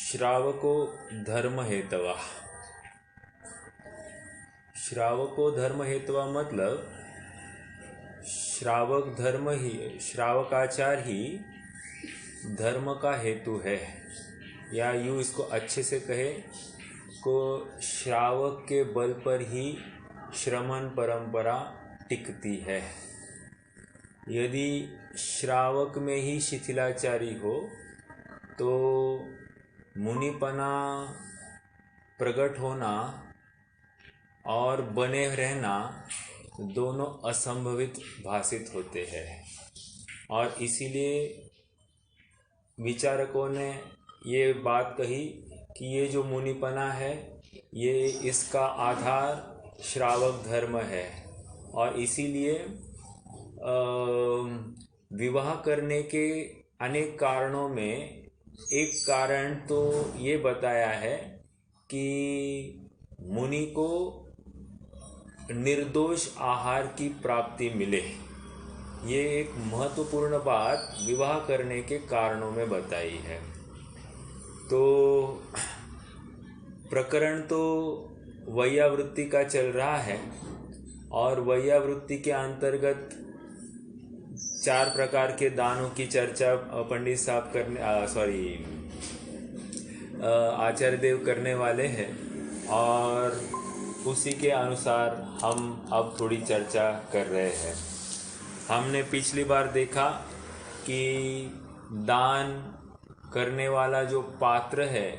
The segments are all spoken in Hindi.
श्रावको धर्म हेतवा। श्रावको धर्म हेतवा मतलब श्रावकाचार ही धर्म का हेतु है, या यूँ इसको अच्छे से कहे को श्रावक के बल पर ही श्रमण परंपरा टिकती है। यदि श्रावक में ही शिथिलाचारी हो तो मुनिपना प्रकट होना और बने रहना दोनों असंभवित भासित होते हैं। और इसीलिए विचारकों ने ये बात कही कि ये जो मुनिपना है ये इसका आधार श्रावक धर्म है। और इसीलिए विवाह करने के अनेक कारणों में एक कारण तो ये बताया है कि मुनि को निर्दोष आहार की प्राप्ति मिले। ये एक महत्वपूर्ण बात विवाह करने के कारणों में बताई है। तो प्रकरण तो वैयावृत्ति का चल रहा है और वैयावृत्ति के अंतर्गत 4 प्रकार के दानों की चर्चा पंडित साहब आचार्य देव करने वाले हैं और उसी के अनुसार हम अब थोड़ी चर्चा कर रहे हैं। हमने पिछली बार देखा कि दान करने वाला जो पात्र है,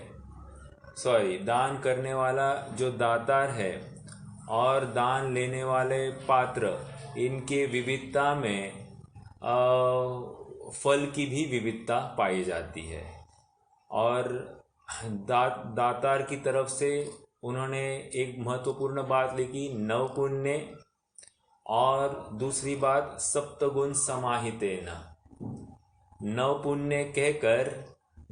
दान करने वाला जो दातार है और दान लेने वाले पात्र, इनके विविधता में फल की भी विविधता पाई जाती है। और दातार की तरफ से उन्होंने एक महत्वपूर्ण बात लिखी, नवपुण्य, और दूसरी बात सप्तगुण समाहितेन। नवपुण्य कहकर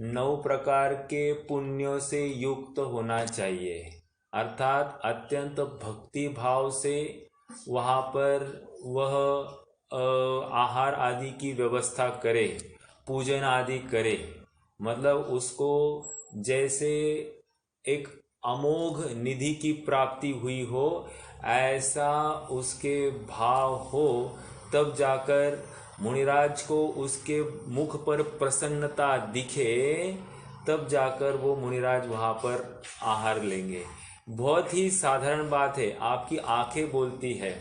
9 प्रकार के पुण्यों से युक्त होना चाहिए, अर्थात अत्यंत भक्ति भाव से वहाँ पर वह आहार आदि की व्यवस्था करे, पूजन आदि करे। मतलब उसको जैसे एक अमोघ निधि की प्राप्ति हुई हो ऐसा उसके भाव हो, तब जाकर मुनिराज को उसके मुख पर प्रसन्नता दिखे, तब जाकर वो मुनिराज वहाँ पर आहार लेंगे। बहुत ही साधारण बात है, आपकी आंखें बोलती है।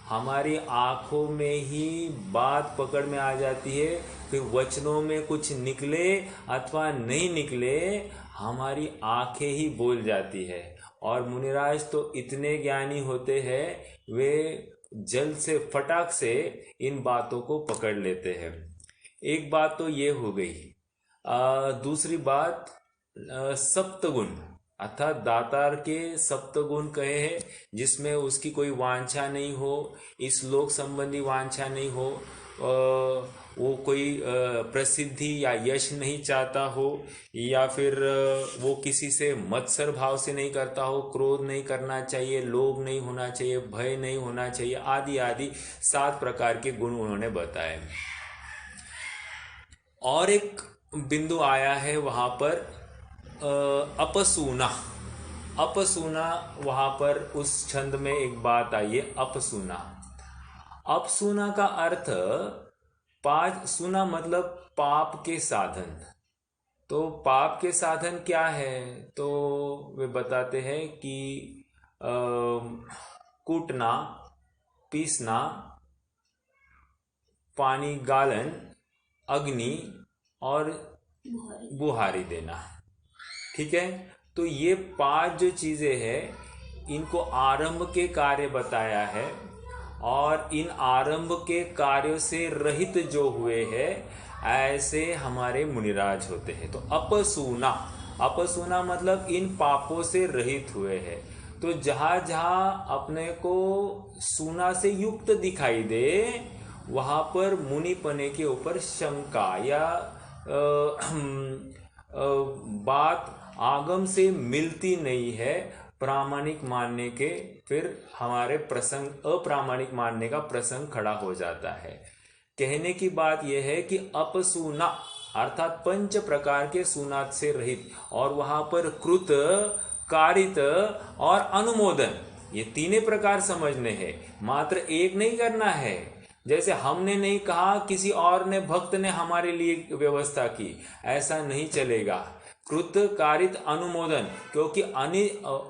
हमारी आँखों में ही बात पकड़ में आ जाती है, फिर वचनों में कुछ निकले अथवा नहीं निकले, हमारी आंखें ही बोल जाती है। और मुनिराज तो इतने ज्ञानी होते हैं, वे जल्द से फटाक से इन बातों को पकड़ लेते हैं। एक बात तो ये हो गई। दूसरी बात, सप्तगुण अर्थात दातार के सप्तगुण कहे हैं, जिसमें उसकी कोई वांछा नहीं हो, इस लोक संबंधी वांछा नहीं हो, वो कोई प्रसिद्धि या यश नहीं चाहता हो, या फिर वो किसी से मत्सर भाव से नहीं करता हो, क्रोध नहीं करना चाहिए, लोभ नहीं होना चाहिए, भय नहीं होना चाहिए, आदि आदि 7 प्रकार के गुण उन्होंने बताए। और एक बिंदु आया है वहाँ पर अपसूना। अपसूना वहाँ पर उस छंद में एक बात आई है, अपसूना। अपसूना का अर्थ 5 सुना मतलब पाप के साधन। तो पाप के साधन क्या है? तो वे बताते हैं कि कूटना, पीसना, पानी गालन, अग्नि और बुहारी देना। ठीक है, तो ये 5 जो चीज़ें हैं, इनको आरंभ के कार्य बताया है। और इन आरंभ के कार्यों से रहित जो हुए हैं, ऐसे हमारे मुनिराज होते हैं। तो अपसूना, अपसूना मतलब इन पापों से रहित हुए हैं। तो जहाँ जहाँ अपने को सूना से युक्त दिखाई दे, वहाँ पर मुनिपने के ऊपर शंका या बात आगम से मिलती नहीं है, प्रामाणिक मानने के फिर हमारे प्रसंग अप्रामाणिक मानने का प्रसंग खड़ा हो जाता है। कहने की बात यह है कि अपसूना अर्थात पंच प्रकार के सुनाद से रहित, और वहां पर कृत, कारित और अनुमोदन, ये तीनों प्रकार समझने हैं, मात्र एक नहीं करना है। जैसे हमने नहीं कहा, किसी और ने, भक्त ने हमारे लिए व्यवस्था की, ऐसा नहीं चलेगा। कृत, कारित, अनुमोदन, क्योंकि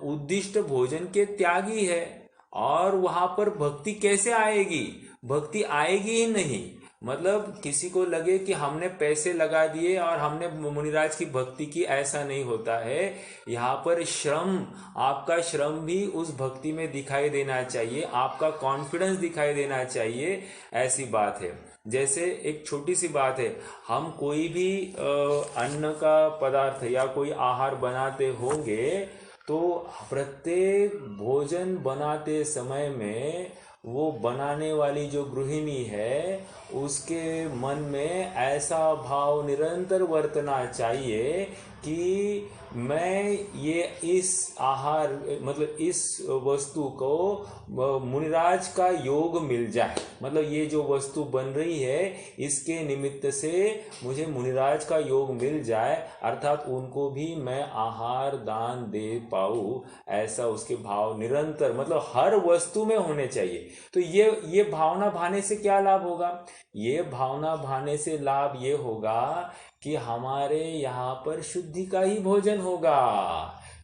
उद्दिष्ट भोजन के त्यागी है। और वहां पर भक्ति कैसे आएगी? भक्ति आएगी ही नहीं। मतलब किसी को लगे कि हमने पैसे लगा दिए और हमने मुनिराज की भक्ति की, ऐसा नहीं होता है। यहाँ पर श्रम, आपका श्रम भी उस भक्ति में दिखाई देना चाहिए, आपका कॉन्फिडेंस दिखाई देना चाहिए, ऐसी बात है। जैसे एक छोटी सी बात है, हम कोई भी अन्न का पदार्थ या कोई आहार बनाते होंगे, तो प्रत्येक भोजन बनाते समय में वो बनाने वाली जो गृहिणी है, उसके मन में ऐसा भाव निरंतर वर्तना चाहिए कि मैं ये इस आहार, मतलब इस वस्तु को मुनिराज का योग मिल जाए, मतलब ये जो वस्तु बन रही है इसके निमित्त से मुझे मुनिराज का योग मिल जाए, अर्थात उनको भी मैं आहार दान दे पाऊँ, ऐसा उसके भाव निरंतर, मतलब हर वस्तु में होने चाहिए। तो ये भावना भाने से क्या लाभ होगा? ये भावना भाने से लाभ ये होगा कि हमारे यहाँ पर शुद्धि का ही भोजन होगा,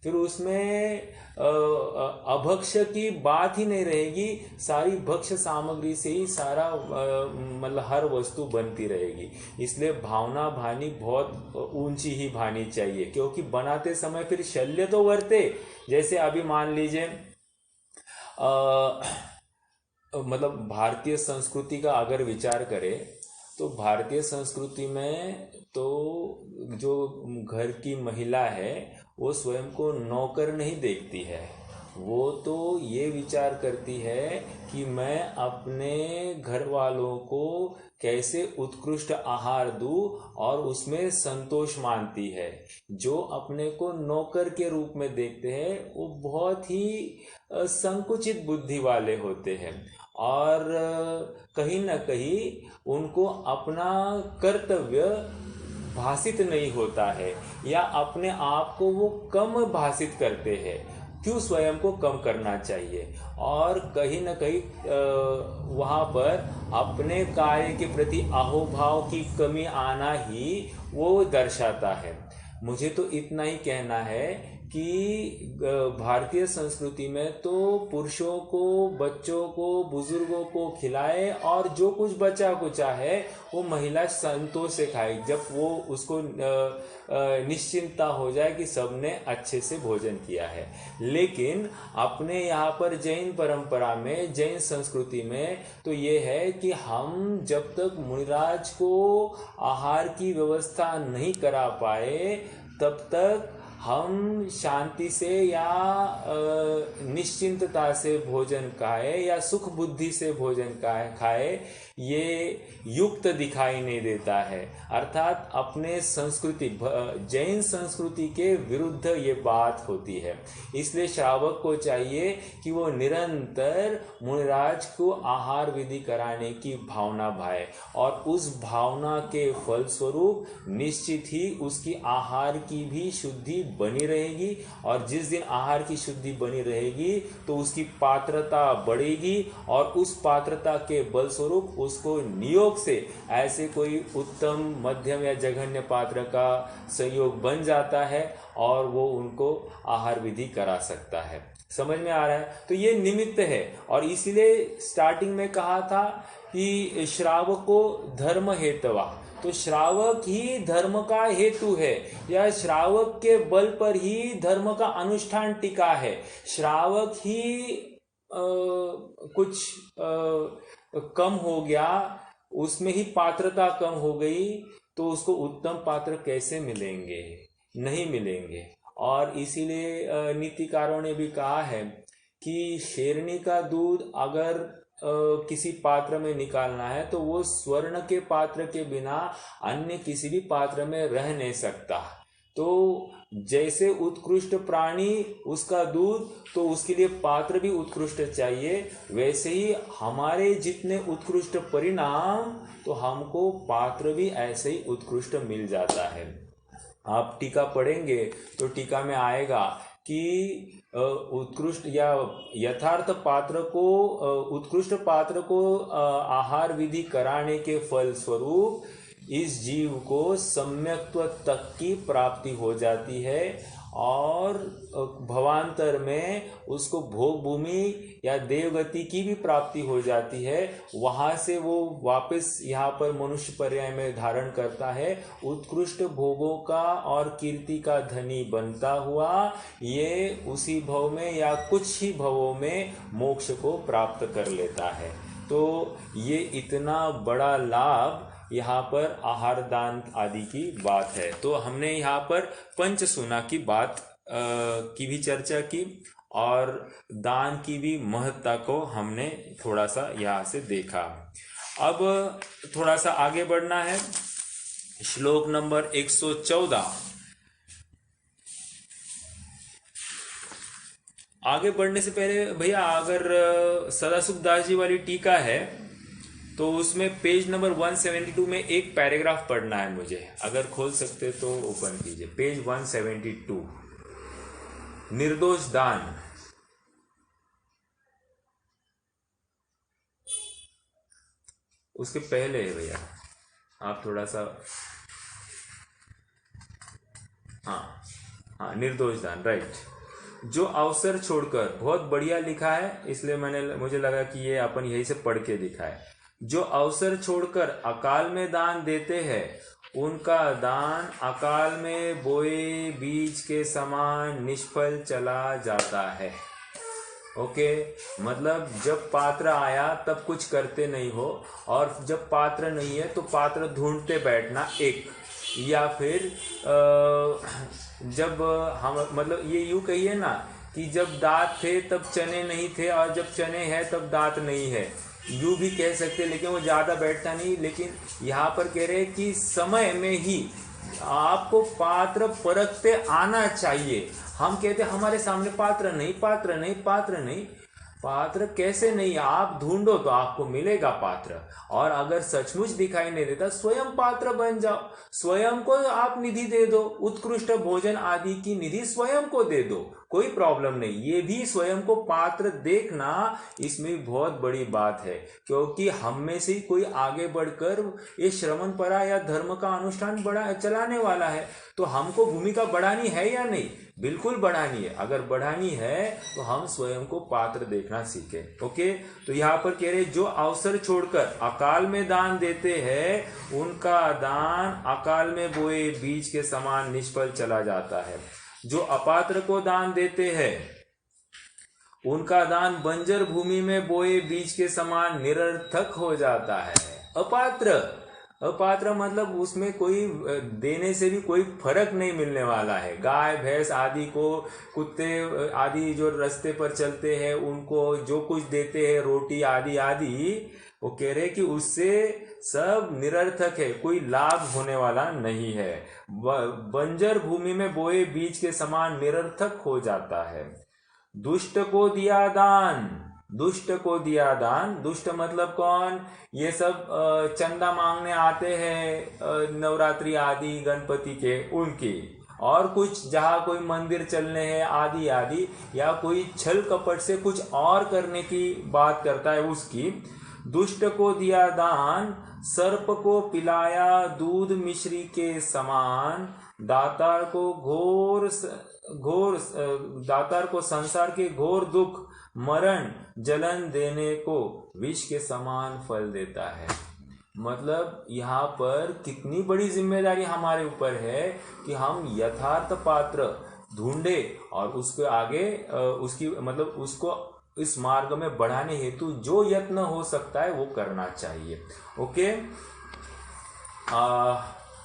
फिर उसमें अभक्ष की बात ही नहीं रहेगी, सारी भक्ष सामग्री से ही सारा मतलब हर वस्तु बनती रहेगी। इसलिए भावना भानी बहुत ऊंची ही भानी चाहिए, क्योंकि बनाते समय फिर शल्य तो वर्ते। जैसे अभी मान लीजिए मतलब भारतीय संस्कृति का अगर विचार करें, तो भारतीय संस्कृति में तो जो घर की महिला है वो स्वयं को नौकर नहीं देखती है, वो तो ये विचार करती है कि मैं अपने घर वालों को कैसे उत्कृष्ट आहार दूं, और उसमें संतोष मानती है। जो अपने को नौकर के रूप में देखते हैं वो बहुत ही संकुचित बुद्धि वाले होते हैं, और कहीं ना कहीं उनको अपना कर्तव्य भाषित नहीं होता है, या अपने आप को वो कम भाषित करते हैं। क्यों स्वयं को कम करना चाहिए? और कहीं ना कहीं वहाँ पर अपने कार्य के प्रति अहोभाव की कमी आना ही वो दर्शाता है। मुझे तो इतना ही कहना है कि भारतीय संस्कृति में तो पुरुषों को, बच्चों को, बुजुर्गों को खिलाए, और जो कुछ बचा कुचा है वो महिला संतोष से खाए, जब वो उसको निश्चिंतता हो जाए कि सबने अच्छे से भोजन किया है। लेकिन अपने यहाँ पर जैन परंपरा में, जैन संस्कृति में तो ये है कि हम जब तक मुनिराज को आहार की व्यवस्था नहीं करा पाए, तब तक हम शांति से या निश्चिंतता से भोजन खाए या सुख बुद्धि से भोजन खाए, ये युक्त दिखाई नहीं देता है। अर्थात अपने संस्कृति, जैन संस्कृति के विरुद्ध ये बात होती है। इसलिए श्रावक को चाहिए कि वो निरंतर मुनिराज को आहार विधि कराने की भावना भाए, और उस भावना के फलस्वरूप निश्चित ही उसकी आहार की भी शुद्धि बनी रहेगी, और जिस दिन आहार की शुद्धि बनी रहेगी तो उसकी पात्रता बढ़ेगी, और उस पात्रता के बलस्वरूप उसको नियोग से ऐसे कोई उत्तम, मध्यम या जघन्य पात्र का संयोग बन जाता है, और वो उनको आहार विधि करा सकता है। समझ में आ रहा है? तो ये निमित्त है, और इसीलिए स्टार्टिंग में कहा था कि श्रावको धर्म हेतवा, तो श्रावक ही धर्म का हेतु है, या श्रावक के बल पर ही धर्म का अनुष्ठान टिका है। श्रावक ही कुछ कम हो गया, उसमें ही पात्रता कम हो गई, तो उसको उत्तम पात्र कैसे मिलेंगे? नहीं मिलेंगे। और इसीलिए नीतिकारों ने भी कहा है कि शेरनी का दूध अगर किसी पात्र में निकालना है तो वो स्वर्ण के पात्र के बिना अन्य किसी भी पात्र में रह नहीं सकता। तो जैसे उत्कृष्ट प्राणी उसका दूध, तो उसके लिए पात्र भी उत्कृष्ट चाहिए। वैसे ही हमारे जितने उत्कृष्ट परिणाम, तो हमको पात्र भी ऐसे ही उत्कृष्ट मिल जाता है। आप टीका पढ़ेंगे तो टीका में आएगा कि उत्कृष्ट या यथार्थ पात्र को, उत्कृष्ट पात्र को आहार विधि कराने के फल स्वरूप इस जीव को सम्यक्त्व तक की प्राप्ति हो जाती है और भवांतर में उसको भोग भूमि या देवगति की भी प्राप्ति हो जाती है। वहाँ से वो वापस यहाँ पर मनुष्य पर्याय में धारण करता है, उत्कृष्ट भोगों का और कीर्ति का धनी बनता हुआ ये उसी भव में या कुछ ही भवों में मोक्ष को प्राप्त कर लेता है। तो ये इतना बड़ा लाभ यहाँ पर आहार दान आदि की बात है। तो हमने यहाँ पर पंच सूना की बात की भी चर्चा की और दान की भी महत्ता को हमने थोड़ा सा यहाँ से देखा। अब थोड़ा सा आगे बढ़ना है। श्लोक नंबर 114। आगे बढ़ने से पहले भैया, अगर सदाशिव दास जी वाली टीका है तो उसमें पेज नंबर 172 में एक पैराग्राफ पढ़ना है मुझे, अगर खोल सकते तो ओपन कीजिए। पेज 172, निर्दोष दान। उसके पहले है भैया, आप थोड़ा सा, हाँ, निर्दोष दान, राइट। जो अवसर छोड़कर, बहुत बढ़िया लिखा है, इसलिए मुझे लगा कि ये अपन यही से पढ़ के दिखा है। जो अवसर छोड़कर अकाल में दान देते हैं उनका दान अकाल में बोए बीज के समान निष्फल चला जाता है। ओके, मतलब जब पात्र आया तब कुछ करते नहीं हो, और जब पात्र नहीं है तो पात्र ढूंढते बैठना एक, या फिर जब हम, मतलब ये यूं कहिए ना कि जब दांत थे तब चने नहीं थे, और जब चने हैं तब दांत नहीं है, यूं भी कह सकते, लेकिन वो ज्यादा बैठता नहीं। लेकिन यहाँ पर कह रहे हैं कि समय में ही आपको पात्र परखते आना चाहिए। हम कहते हमारे सामने पात्र नहीं, पात्र नहीं, पात्र नहीं, पात्र कैसे नहीं, आप ढूंढो तो आपको मिलेगा पात्र। और अगर सचमुच दिखाई नहीं देता, स्वयं पात्र बन जाओ, स्वयं को आप निधि दे दो, उत्कृष्ट भोजन आदि की निधि स्वयं को दे दो, कोई प्रॉब्लम नहीं। ये भी स्वयं को पात्र देखना, इसमें बहुत बड़ी बात है, क्योंकि हम में से कोई आगे बढ़कर ये श्रवण परा या धर्म का अनुष्ठान चलाने वाला है, तो हमको भूमिका बढ़ानी है या नहीं? बिल्कुल बढ़ानी है। अगर बढ़ानी है तो हम स्वयं को पात्र देखना सीखें। ओके, तो यहाँ पर कह रहे जो अवसर छोड़कर अकाल में दान देते हैं उनका दान अकाल में बोए बीज के समान निष्फल चला जाता है। जो अपात्र को दान देते हैं उनका दान बंजर भूमि में बोए बीज के समान निरर्थक हो जाता है। अपात्र मतलब उसमें कोई देने से भी कोई फर्क नहीं मिलने वाला है। गाय भैंस आदि को, कुत्ते आदि जो रास्ते पर चलते हैं उनको जो कुछ देते हैं, रोटी आदि आदि, वो कह रहे कि उससे सब निरर्थक है, कोई लाभ होने वाला नहीं है। बंजर भूमि में बोए बीज के समान निरर्थक हो जाता है। दुष्ट को दिया दान, दुष्ट को दिया दान, दुष्ट मतलब कौन? ये सब चंदा मांगने आते हैं नवरात्रि आदि गणपति के, उनकी, और कुछ जहाँ कोई मंदिर चलने हैं आदि आदि, या कोई छल कपट से कुछ और करने की बात करता है उसकी। दुष्ट को दिया दान, सर्प को पिलाया दूध मिश्री के समान, दातार को संसार के घोर दुख मरण जलन देने को विष के समान फल देता है। मतलब यहाँ पर कितनी बड़ी जिम्मेदारी हमारे ऊपर है कि हम यथार्थ पात्र ढूंढे और उसके आगे उसकी मतलब उसको इस मार्ग में बढ़ाने हेतु जो यत्न हो सकता है वो करना चाहिए। ओके,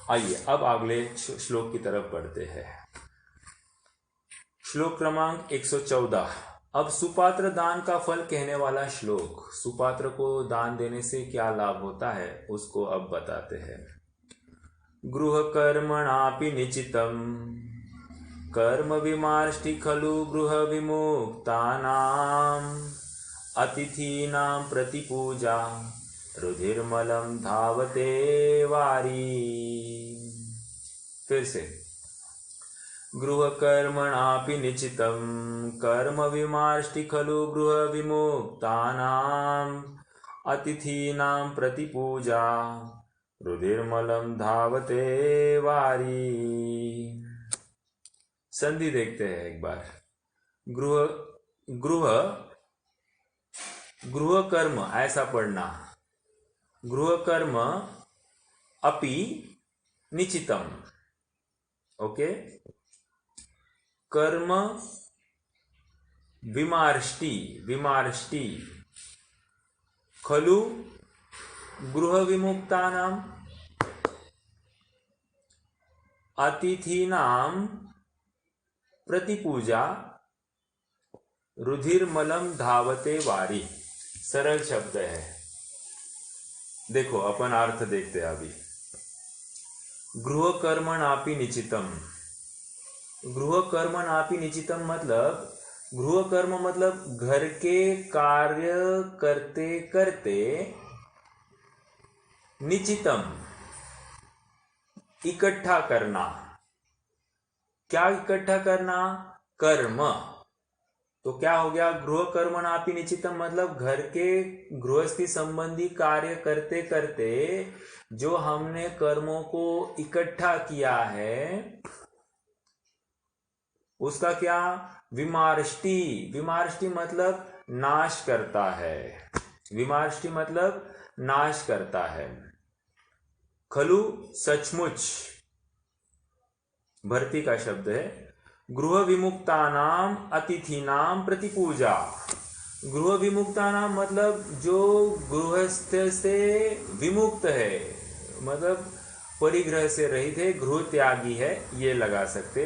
आइए अब अगले श्लोक की तरफ बढ़ते हैं। श्लोक क्रमांक 114। अब सुपात्र दान का फल कहने वाला श्लोक। सुपात्र को दान देने से क्या लाभ होता है उसको अब बताते हैं। गृहकर्मणापि निचितं कर्म विमार्ष्टि खलु गृहविमुक्तानाम् अतिथीनां प्रतिपूजा रुधिर्मलं धावते वारी। फिर से, गृहकर्मणापि निचितं कर्म विमार्ष्टि खलु गृहविमुक्तानाम् अतिथीनां प्रतिपूजा रुधिर्मलं धावते वारी। संधि देखते हैं एक बार। गृह कर्म ऐसा पढ़ना, गृह कर्म अपि निचितम, ओके। कर्म विमार्ष्टि खलु गृह विमुक्तानां अतिथीनां प्रतिपूजा रुधिर्मलम धावते वारी। सरल शब्द है, देखो अपन अर्थ देखते हैं अभी। गृह कर्मणापि निचितम, गृह कर्मणापि निचितम मतलब, गृह कर्म मतलब घर के कार्य करते करते, निचितम इकट्ठा करना। क्या इकट्ठा करना? कर्म। तो क्या हो गया? गृह कर्मणापि निचितम मतलब घर के गृहस्थी संबंधी कार्य करते करते जो हमने कर्मों को इकट्ठा किया है उसका क्या? विमार्ष्टि। विमार्ष्टि मतलब नाश करता है। विमार्ष्टि मतलब नाश करता है। खलु सचमुच, भर्ती का शब्द है। गृह विमुक्तानाम अतिथीनाम प्रतिपूजा। गृह विमुक्तानाम मतलब जो गृहस्थ से विमुक्त है, मतलब परिग्रह से रहित है, गृह त्यागी है, ये लगा सकते।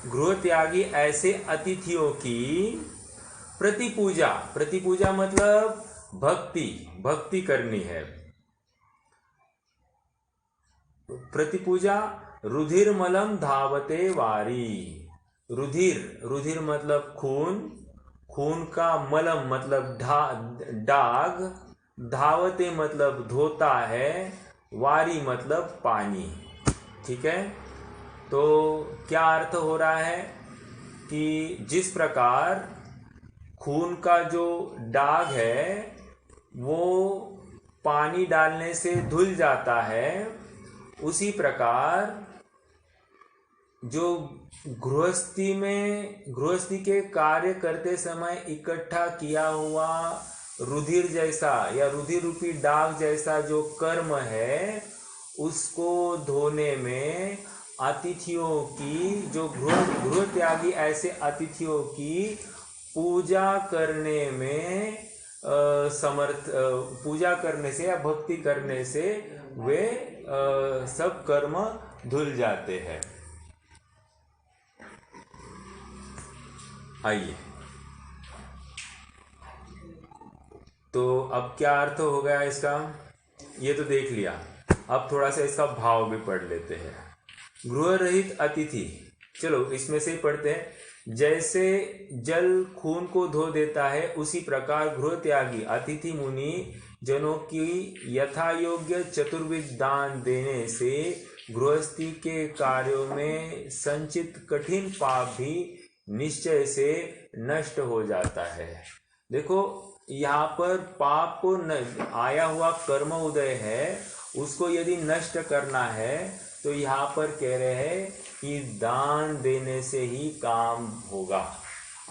गृह त्यागी ऐसे अतिथियों की प्रतिपूजा। प्रतिपूजा मतलब भक्ति करनी है। प्रतिपूजा रुधिर्मलम धावते वारी। रुधिर मतलब खून, खून का मलम मतलब दाग, धावते मतलब धोता है, वारी मतलब पानी। ठीक है, तो क्या अर्थ हो रहा है कि जिस प्रकार खून का जो दाग है वो पानी डालने से धुल जाता है, उसी प्रकार जो गृहस्थी के कार्य करते समय इकट्ठा किया हुआ रुधिर जैसा या रुधिर रूपी दाग जैसा जो कर्म है, उसको धोने में अतिथियों की, जो गृह त्यागी ऐसे अतिथियों की पूजा करने में पूजा करने से या भक्ति करने से वे सब कर्म धुल जाते हैं। आइए, तो अब क्या अर्थ हो गया इसका, ये तो देख लिया। अब थोड़ा सा इसका भाव भी पढ़ लेते हैं। गृह रहित अतिथि, चलो इसमें से ही पढ़ते हैं। जैसे जल खून को धो देता है, उसी प्रकार गृह त्यागी अतिथि मुनि जनों की यथा योग्य चतुर्विध दान देने से गृहस्थी के कार्यों में संचित कठिन पाप भी निश्चय से नष्ट हो जाता है। देखो यहाँ पर पाप को आया हुआ कर्म उदय है, उसको यदि नष्ट करना है तो यहाँ पर कह रहे हैं कि दान देने से ही काम होगा।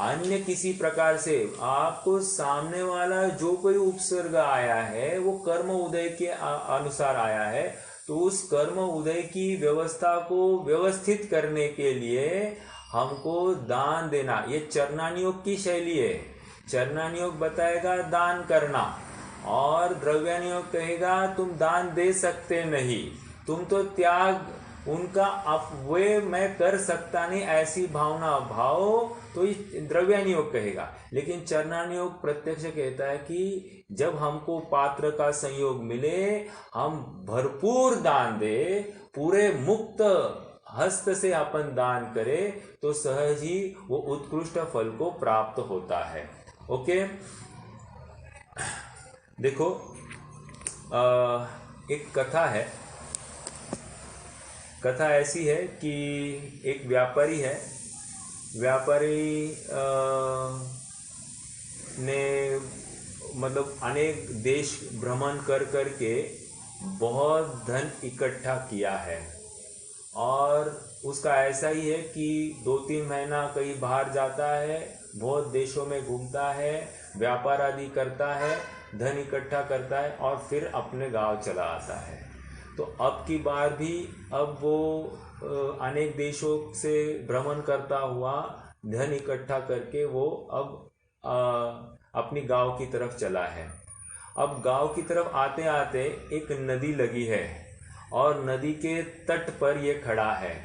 अन्य किसी प्रकार से आपको सामने वाला जो कोई उपसर्ग आया है वो कर्म उदय के अनुसार आया है, तो उस कर्म उदय की व्यवस्था को व्यवस्थित करने के लिए हमको दान देना। ये चरणानियोग की शैली है। चरणानियोग बताएगा दान करना, और द्रव्यानियोग कहेगा तुम दान दे सकते नहीं, तुम तो त्याग उनका अब वे मैं कर सकता नहीं ऐसी भावना भाव तो ये द्रव्यान योग कहेगा। लेकिन चरणान योग प्रत्यक्ष कहता है कि जब हमको पात्र का संयोग मिले, हम भरपूर दान दे, पूरे मुक्त हस्त से अपन दान करें, तो सहज ही वो उत्कृष्ट फल को प्राप्त होता है। ओके, देखो एक कथा है। कथा ऐसी है कि एक व्यापारी है। व्यापारी ने मतलब अनेक देश भ्रमण कर करके बहुत धन इकट्ठा किया है, और उसका ऐसा ही है कि 2-3 महीना कहीं बाहर जाता है, बहुत देशों में घूमता है, व्यापार आदि करता है, धन इकट्ठा करता है और फिर अपने गांव चला आता है। तो अब की बार भी अब वो अनेक देशों से भ्रमण करता हुआ धन इकट्ठा करके वो अब अपनी गांव की तरफ चला है। अब गांव की तरफ आते आते एक नदी लगी है और नदी के तट पर ये खड़ा है,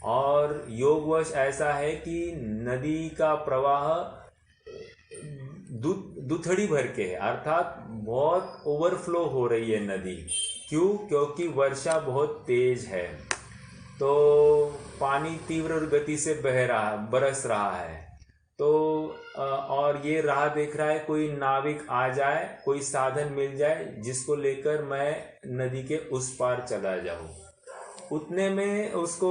और योगवश ऐसा है कि नदी का प्रवाह दुथड़ी भर के है, अर्थात बहुत ओवरफ्लो हो रही है नदी। क्यों? क्योंकि वर्षा बहुत तेज है, तो पानी तीव्र गति से बरस रहा है। तो और ये राह देख रहा है कोई नाविक आ जाए, कोई साधन मिल जाए जिसको लेकर मैं नदी के उस पार चला जाऊं। उतने में उसको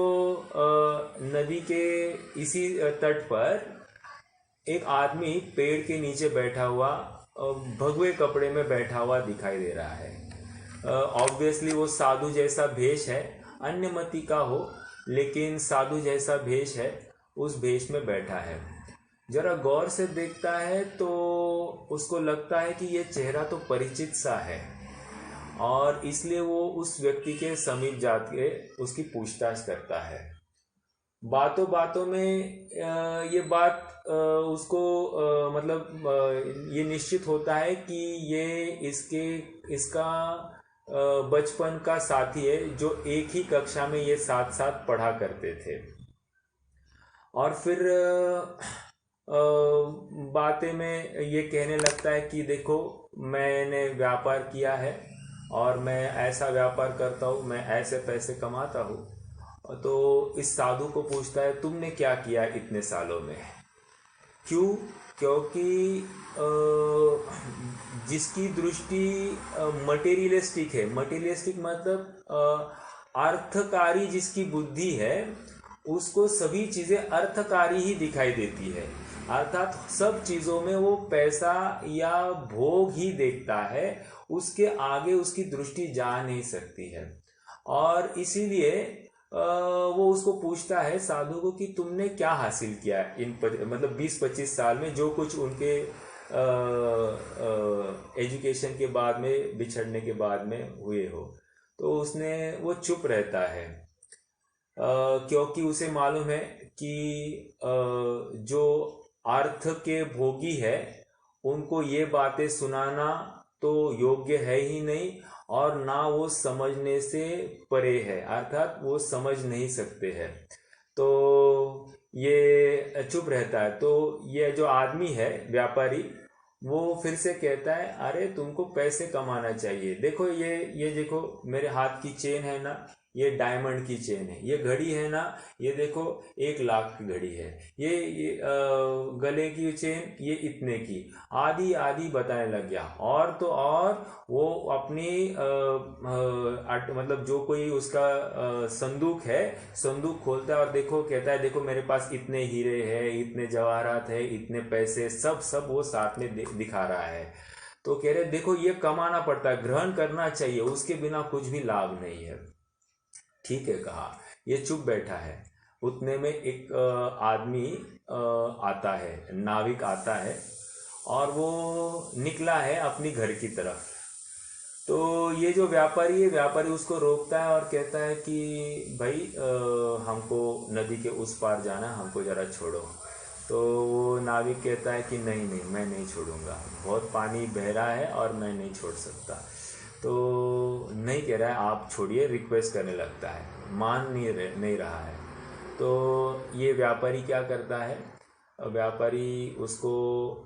नदी के इसी तट पर एक आदमी पेड़ के नीचे बैठा हुआ, भगवे कपड़े में बैठा हुआ दिखाई दे रहा है। ऑब्वियसली वो साधु जैसा भेष है, अन्य मति का हो लेकिन साधु जैसा भेष है, उस भेष में बैठा है। जरा गौर से देखता है तो उसको लगता है कि ये चेहरा तो परिचित सा है, और इसलिए वो उस व्यक्ति के समीप जाके उसकी पूछताछ करता है। बातों बातों में ये बात उसको मतलब ये निश्चित होता है कि ये इसका बचपन का साथी है, जो एक ही कक्षा में ये साथ साथ पढ़ा करते थे। और फिर बातें में ये कहने लगता है कि देखो, मैंने व्यापार किया है और मैं ऐसा व्यापार करता हूँ, मैं ऐसे पैसे कमाता हूँ। तो इस साधु को पूछता है, तुमने क्या किया इतने सालों में? क्यों? क्योंकि जिसकी दृष्टि मटेरियलिस्टिक है, मटेरियलिस्टिक मतलब अर्थकारी जिसकी बुद्धि है, उसको सभी चीज़ें अर्थकारी ही दिखाई देती है। अर्थात सब चीज़ों में वो पैसा या भोग ही देखता है, उसके आगे उसकी दृष्टि जा नहीं सकती है। और इसीलिए वो उसको पूछता है साधु को कि तुमने क्या हासिल किया इन मतलब 20-25 साल में, जो कुछ उनके एजुकेशन के बाद में, बिछड़ने के बाद में हुए हो। तो वो चुप रहता है, क्योंकि उसे मालूम है कि जो अर्थ के भोगी है उनको ये बातें सुनाना तो योग्य है ही नहीं, और ना वो समझने से परे है, अर्थात वो समझ नहीं सकते हैं। तो ये चुप रहता है। तो ये जो आदमी है व्यापारी, वो फिर से कहता है, अरे तुमको पैसे कमाना चाहिए, देखो ये देखो मेरे हाथ की चेन है ना, ये डायमंड की चेन है, ये घड़ी है ना, ये देखो 1 लाख की घड़ी है, ये गले की चेन ये इतने की, आदि आदि बताने लग गया। और तो और वो अपनी मतलब जो कोई उसका संदूक है, संदूक खोलता है और देखो, कहता है देखो मेरे पास इतने हीरे हैं, इतने जवाहरात है, इतने पैसे, सब वो साथ में दिखा रहा है। तो कह रहे देखो ये कमाना पड़ता है, ग्रहण करना चाहिए, उसके बिना कुछ भी लाभ नहीं है। ठीक है कहा, ये चुप बैठा है। उतने में एक आदमी आता है, नाविक आता है, और वो निकला है अपनी घर की तरफ। तो ये जो व्यापारी है, व्यापारी उसको रोकता है और कहता है कि भाई हमको नदी के उस पार जाना, हमको ज़रा छोड़ो। तो वो नाविक कहता है कि नहीं नहीं, मैं नहीं छोड़ूंगा, बहुत पानी बह रहा है और मैं नहीं छोड़ सकता। तो नहीं कह रहा है आप छोड़िए, रिक्वेस्ट करने लगता है। मान नहीं रहा है। तो ये व्यापारी क्या करता है, व्यापारी उसको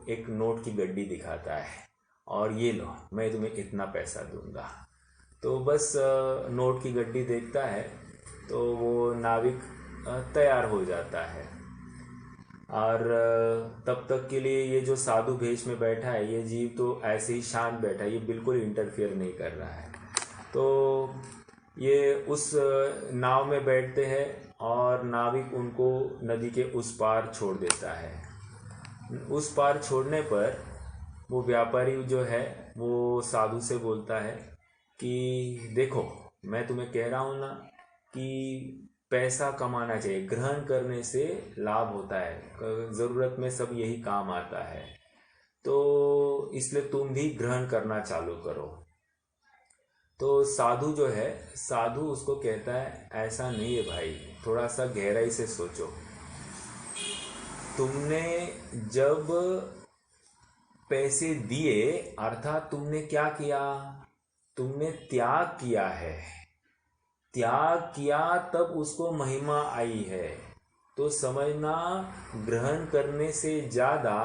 एक नोट की गड्डी दिखाता है और ये लो मैं तुम्हें इतना पैसा दूंगा। तो बस नोट की गड्डी देखता है तो वो नाविक तैयार हो जाता है। और तब तक के लिए ये जो साधु भेष में बैठा है ये जीव तो ऐसे ही शांत बैठा है, ये बिल्कुल इंटरफियर नहीं कर रहा है। तो ये उस नाव में बैठते हैं और नाविक उनको नदी के उस पार छोड़ देता है। उस पार छोड़ने पर वो व्यापारी जो है वो साधु से बोलता है कि देखो मैं तुम्हें कह रहा हूँ ना कि पैसा कमाना चाहिए, ग्रहण करने से लाभ होता है, ज़रूरत में सब यही काम आता है, तो इसलिए तुम भी ग्रहण करना चालू करो। तो साधु जो है, साधु उसको कहता है ऐसा नहीं है भाई, थोड़ा सा गहराई से सोचो। तुमने जब पैसे दिए अर्थात तुमने क्या किया, तुमने त्याग किया है, त्याग किया तब उसको महिमा आई है। तो समझना ग्रहण करने से ज़्यादा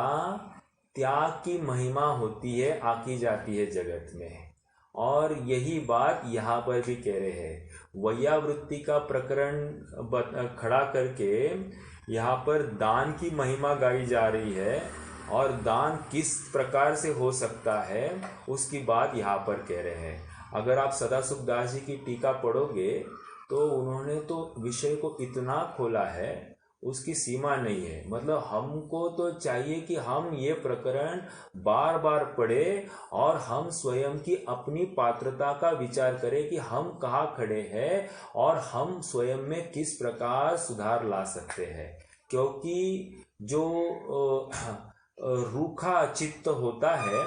त्याग की महिमा होती है, आकी जाती है जगत में। और यही बात यहाँ पर भी कह रहे हैं। वैयावृत्ति का प्रकरण खड़ा करके यहाँ पर दान की महिमा गाई जा रही है और दान किस प्रकार से हो सकता है उसकी बात यहाँ पर कह रहे हैं। अगर आप सदाशिव दास जी की टीका पढ़ोगे तो उन्होंने तो विषय को इतना खोला है उसकी सीमा नहीं है। मतलब हमको तो चाहिए कि हम ये प्रकरण बार बार पढ़े और हम स्वयं की अपनी पात्रता का विचार करें कि हम कहाँ खड़े हैं और हम स्वयं में किस प्रकार सुधार ला सकते हैं। क्योंकि जो रूखा चित्त होता है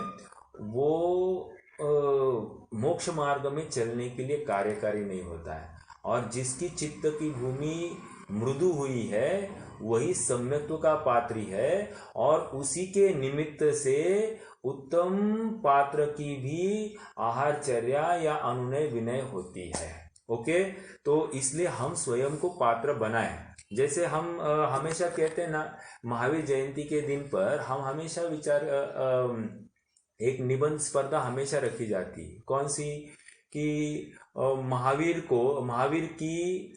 वो मोक्ष मार्ग में चलने के लिए कार्यकारी नहीं होता है, और जिसकी चित्त की भूमि मृदु हुई है वही सम्यक्त्व का पात्री है, और उसी के निमित्त से उत्तम पात्र की भी आहारचर्या या अनुनय विनय होती है। ओके, तो इसलिए हम स्वयं को पात्र बनाएं। जैसे हम हमेशा कहते हैं ना, महावीर जयंती के दिन पर हम हमेशा विचार एक निबंध स्पर्धा हमेशा रखी जाती है। कौन सी? कि महावीर की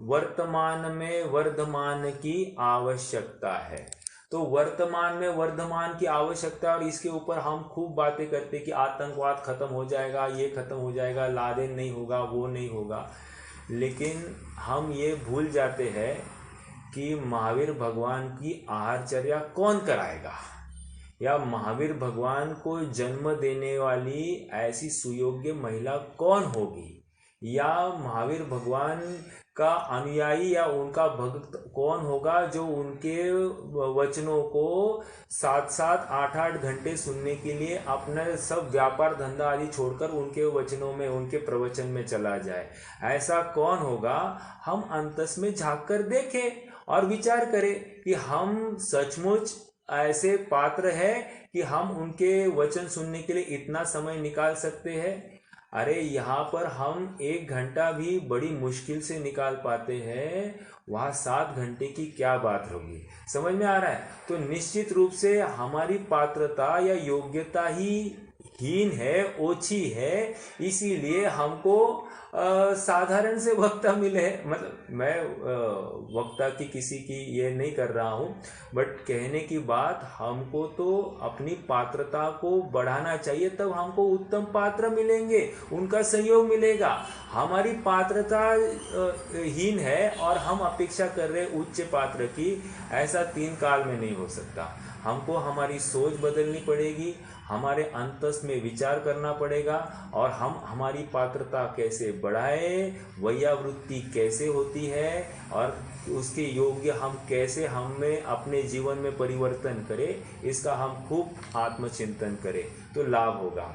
वर्तमान में वर्धमान की आवश्यकता है। तो वर्तमान में वर्धमान की आवश्यकता, और इसके ऊपर हम खूब बातें करते कि आतंकवाद खत्म हो जाएगा, ये खत्म हो जाएगा, लादेन नहीं होगा, वो नहीं होगा। लेकिन हम ये भूल जाते हैं कि महावीर भगवान की आहारचर्या कौन कराएगा, या महावीर भगवान को जन्म देने वाली ऐसी सुयोग्य महिला कौन होगी, या महावीर भगवान का अनुयायी या उनका भक्त कौन होगा जो उनके वचनों को 7-7, 8-8 घंटे सुनने के लिए अपना सब व्यापार धंधा आदि छोड़कर उनके वचनों में, उनके प्रवचन में चला जाए। ऐसा कौन होगा? हम अंतस में झांक कर देखें और विचार करें कि हम सचमुच ऐसे पात्र है कि हम उनके वचन सुनने के लिए इतना समय निकाल सकते हैं। अरे यहाँ पर हम 1 घंटा भी बड़ी मुश्किल से निकाल पाते हैं, वहाँ 7 घंटे की क्या बात होगी। समझ में आ रहा है? तो निश्चित रूप से हमारी पात्रता या योग्यता ही हीन है, ओछी है, इसीलिए हमको साधारण से वक्ता मिले। मतलब मैं वक्ता की किसी की ये नहीं कर रहा हूँ, बट कहने की बात, हमको तो अपनी पात्रता को बढ़ाना चाहिए, तब हमको उत्तम पात्र मिलेंगे, उनका सहयोग मिलेगा। हमारी पात्रता हीन है और हम अपेक्षा कर रहे उच्च पात्र की, ऐसा 3 काल में नहीं हो सकता। हमको हमारी सोच बदलनी पड़ेगी, हमारे अंतस में विचार करना पड़ेगा, और हम हमारी पात्रता कैसे बढ़ाए, वैयावृत्ति कैसे होती है, और उसके योग्य हम कैसे हमें अपने जीवन में परिवर्तन करें, इसका हम खूब आत्मचिंतन करें तो लाभ होगा।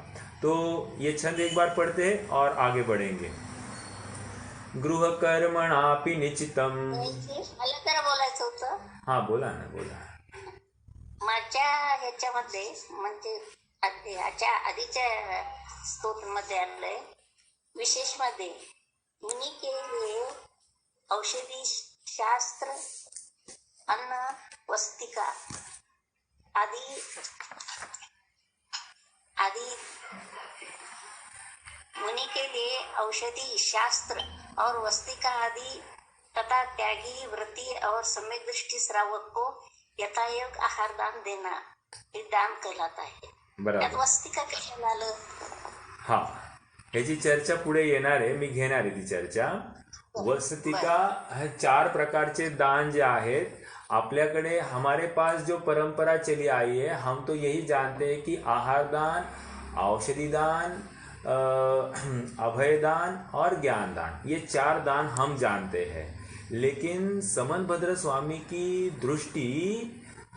तो ये छंद एक बार पढ़ते हैं और आगे बढ़ेंगे। गृह कर्मणापि निश्चितम। मला तर बोलायचं होतं। हाँ बोला ना, बोला। माझ्या ह्याच्यामध्ये म्हणजे ह्याच्या आधीच्या स्तोत्रामध्ये आलंय, विशेषमध्ये मुनि के लिए औषधि शास्त्र, अन्न, वस्तिका आदि आदि मुनि के लिए औषधि शास्त्र और वस्तिका आदि तथा त्यागी, व्रती और सम्यक दृष्टि श्रावक को यथायोग आहार दान देना हे दान कहलाता आहे. त्यात बरोबर. वस्तिका कशाला आलं? हा, ह्याची चर्चा पुढे येणार आहे, मी घेणार आहे ती चर्चा. वसतिका हे 4 प्रकारचे दान जे आहेत आपल्याकडे, हमारे पास जो परंपरा चली आई है, हम तो यही जानते हैं कि आहार दान, औषधि दान, अभय दान और ज्ञान दान, ये 4 दान हम जानते हैं. लेकिन समनभद्र स्वामी की दृष्टि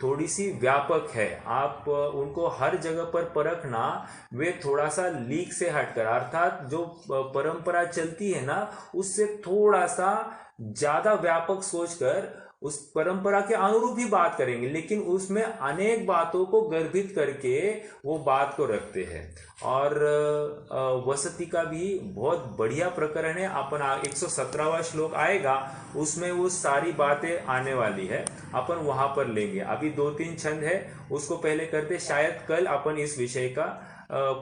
थोड़ी सी व्यापक है. आप उनको हर जगह पर परखना, वे थोड़ा सा लीक से हटकर, अर्थात जो परंपरा चलती है ना उससे थोड़ा सा ज्यादा व्यापक सोचकर उस परंपरा के अनुरूप ही बात करेंगे, लेकिन उसमें अनेक बातों को गर्भित करके वो बात को रखते हैं. और वसति का भी बहुत बढ़िया प्रकरण है. अपन 117वां श्लोक आएगा, उसमें वो सारी बातें आने वाली है, अपन वहां पर लेंगे. अभी 2-3 छंद है, उसको पहले करते, शायद कल अपन इस विषय का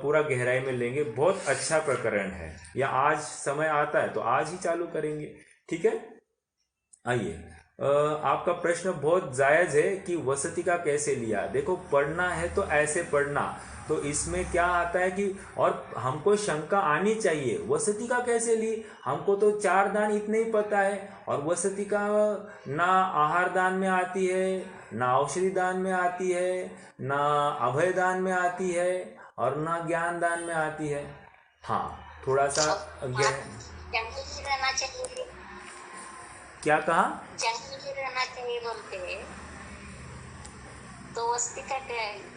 पूरा गहराई में लेंगे. बहुत अच्छा प्रकरण है, या आज समय आता है तो आज ही चालू करेंगे. ठीक है, आइए. आपका प्रश्न बहुत जायज है कि वसति का कैसे लिया. देखो, पढ़ना है तो ऐसे पढ़ना, तो इसमें क्या आता है कि, और हमको शंका आनी चाहिए, वसति का कैसे ली, हमको तो 4 दान इतने ही पता है, और वसति का ना आहार दान में आती है, ना औषधि दान में आती है, ना अभय दान में आती है, और ना ज्ञान दान में आती है. हाँ, थोड़ा सा जंगल में रहना चाहिए. क्या कहा? जंगल में रहना चाहिए बोलते हैं, तो वस्तिका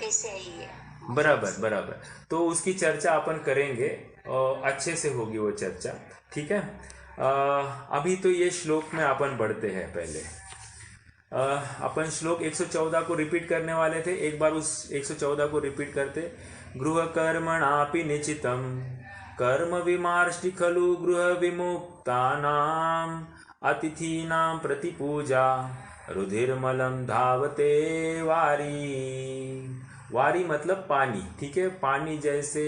कैसे आई है? बराबर बराबर. तो उसकी चर्चा अपन करेंगे और अच्छे से होगी वो चर्चा. ठीक है. अभी तो ये श्लोक में अपन बढ़ते हैं. पहले अपन श्लोक 114 को रिपीट करने वाले थे. एक बार उस 114 को रिपीट करते. गृह कर्मणापि निचितम कर्म विमार्ष्टि खलु गृह विमुक्तानाम अतिथीनां प्रतिपूजा रुधिर्मलम धावते वारी. वारी मतलब पानी. ठीक है, पानी जैसे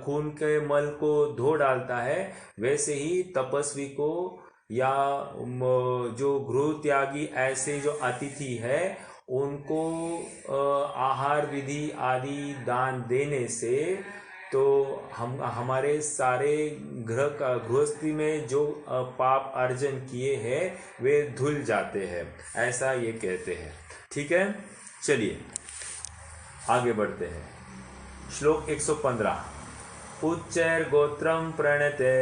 खून के मल को धो डालता है, वैसे ही तपस्वी को या जो गृह त्यागी, ऐसे जो अतिथि है, उनको आहार विधि आदि दान देने से तो हम हमारे सारे गृहस्थी में जो पाप अर्जन किए हैं वे धुल जाते हैं, ऐसा ये कहते हैं. ठीक है, चलिए आगे बढ़ते हैं. श्लोक 115. उच्चैर्गोत्रं प्रणते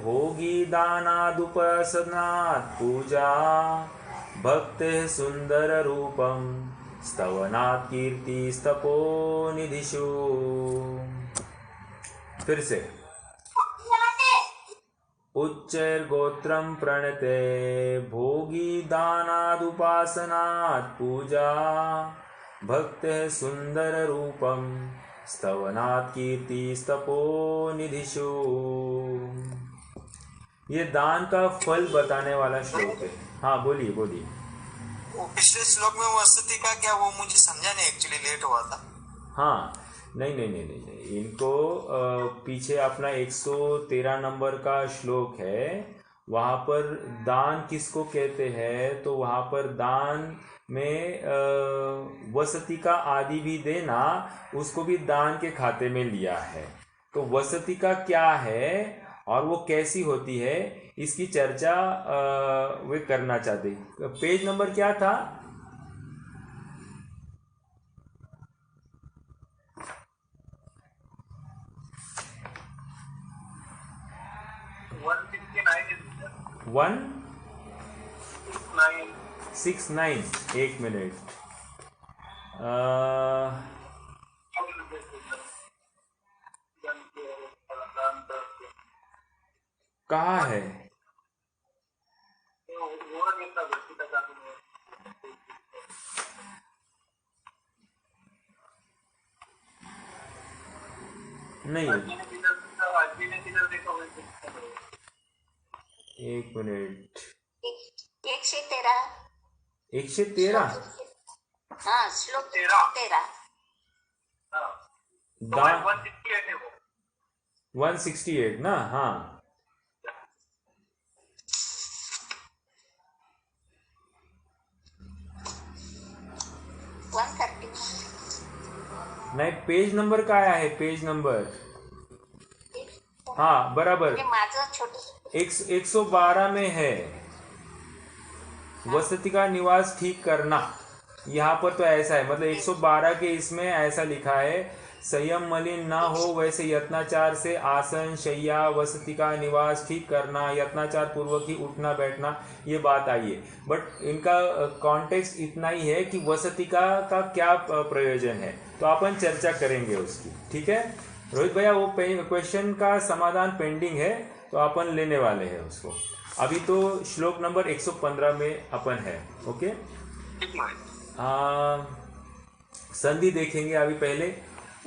भोगी दानादुपासनात् पूजा भक्तेः सुंदर रूपम स्तवनात् कीर्ति स्तपो निधिषु. फिर से. उच्चैर्गोत्रं प्रणते भोगी दानादुपासनात् पूजा भक्तेः सुंदर रूपम स्तवनात् कीर्ति स्तपो निधिषु. ये दान का फल बताने वाला श्लोक है. हाँ, बोलिए बोलिए. वो पिछले श्लोक में वसति का क्या, वो मुझे समझा नहीं, एक्चुअली लेट हुआ था. हाँ, नहीं नहीं नहीं नहीं, नहीं. इनको पीछे अपना 113 नंबर का श्लोक है, वहां पर दान किसको कहते हैं, तो वहां पर दान में वसति का आदि भी देना, उसको भी दान के खाते में लिया है. तो वसति का क्या है और वो कैसी होती है, इसकी चर्चा वे करना चाहते. पेज नंबर क्या था? 169. एक मिनट. कहाँ है? नहीं, एक मिनिट, 113 113 हाँ श्लोक 13 दान 168 ना, हाँ 130 नाही, पेज नंबर काय आहे, पेज नंबर, हाँ बराबर, म्हणजे माझं छोटं 112 में है वसति का निवास ठीक करना। यहाँ पर तो ऐसा है, मतलब 112 के इसमें ऐसा लिखा है, संयम मलिन ना हो वैसे यत्नाचार से आसन शैया वसति का निवास ठीक करना, यत्नाचार पूर्वक ही उठना बैठना, ये बात आई है। बट इनका कॉन्टेक्स्ट इतना ही है कि वसति का क्या प्रयोजन है, तो अपन चर्चा करेंगे उसकी, ठीक है रोहित भैया। वो क्वेश्चन का समाधान पेंडिंग है, तो अपन लेने वाले हैं उसको। अभी तो श्लोक नंबर 115 में अपन है, ओके। संधि देखेंगे अभी पहले।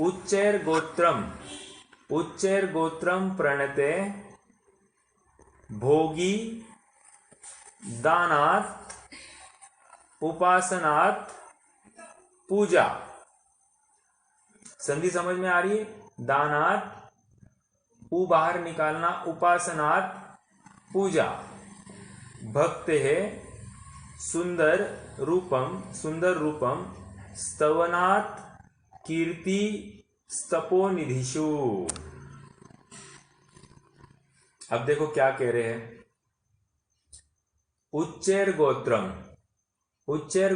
उच्चैर गोत्रम प्रणते भोगी दानात उपासनात पूजा। संधि समझ में आ रही है? दानात उ बाहर निकालना, उपासनात पूजा, भक्ते है सुंदर रूपम स्तवनात् कीर्ति स्तपोनिधिषु। अब देखो क्या कह रहे हैं, उच्चैर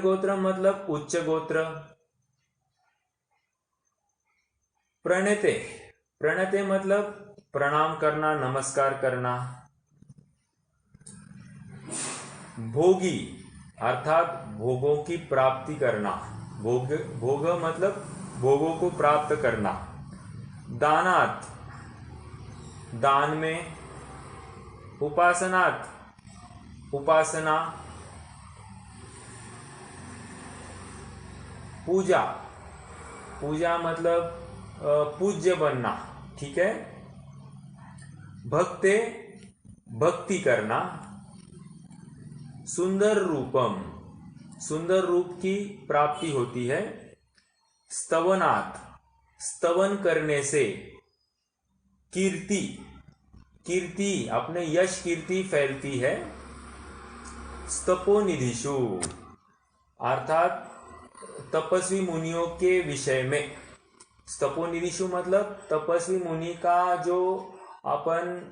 गोत्रम मतलब उच्च गोत्र। प्रणते मतलब प्रणाम करना, नमस्कार करना। भोगी अर्थात भोगों की प्राप्ति करना, भोग मतलब भोगों को प्राप्त करना। दानात दान में, उपासनात उपासना, पूजा मतलब पूज्य बनना, ठीक है। भक्ते भक्ति करना। सुंदर रूप की प्राप्ति होती है। स्तवनात् स्तवन करने से। कीर्ति अपने यश कीर्ति फैलती है। स्तपोनिधिषु अर्थात तपस्वी मुनियों के विषय में। स्तपोनिधिषु मतलब तपस्वी मुनि का जो अपन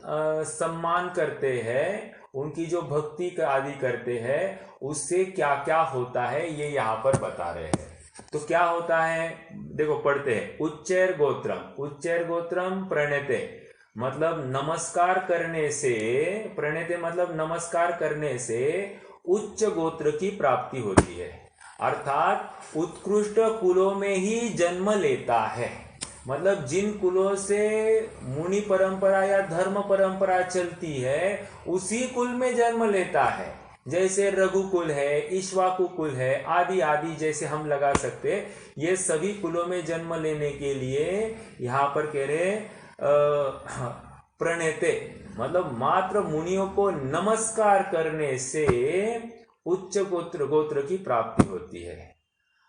सम्मान करते हैं, उनकी जो भक्ति आदि करते हैं, उससे क्या क्या होता है ये यहाँ पर बता रहे हैं। तो क्या होता है देखो, पढ़ते हैं। उच्चैर गोत्रम प्रणते मतलब नमस्कार करने से, प्रणते मतलब नमस्कार करने से उच्च गोत्र की प्राप्ति होती है, अर्थात उत्कृष्ट कुलों में ही जन्म लेता है। मतलब जिन कुलों से मुनि परंपरा या धर्म परंपरा चलती है, उसी कुल में जन्म लेता है। जैसे रघुकुल है, इक्ष्वाकु कुल है, आदि आदि जैसे हम लगा सकते हैं। ये सभी कुलों में जन्म लेने के लिए यहाँ पर कह रहे प्रणेते मतलब मात्र मुनियों को नमस्कार करने से उच्च गोत्र की प्राप्ति होती है।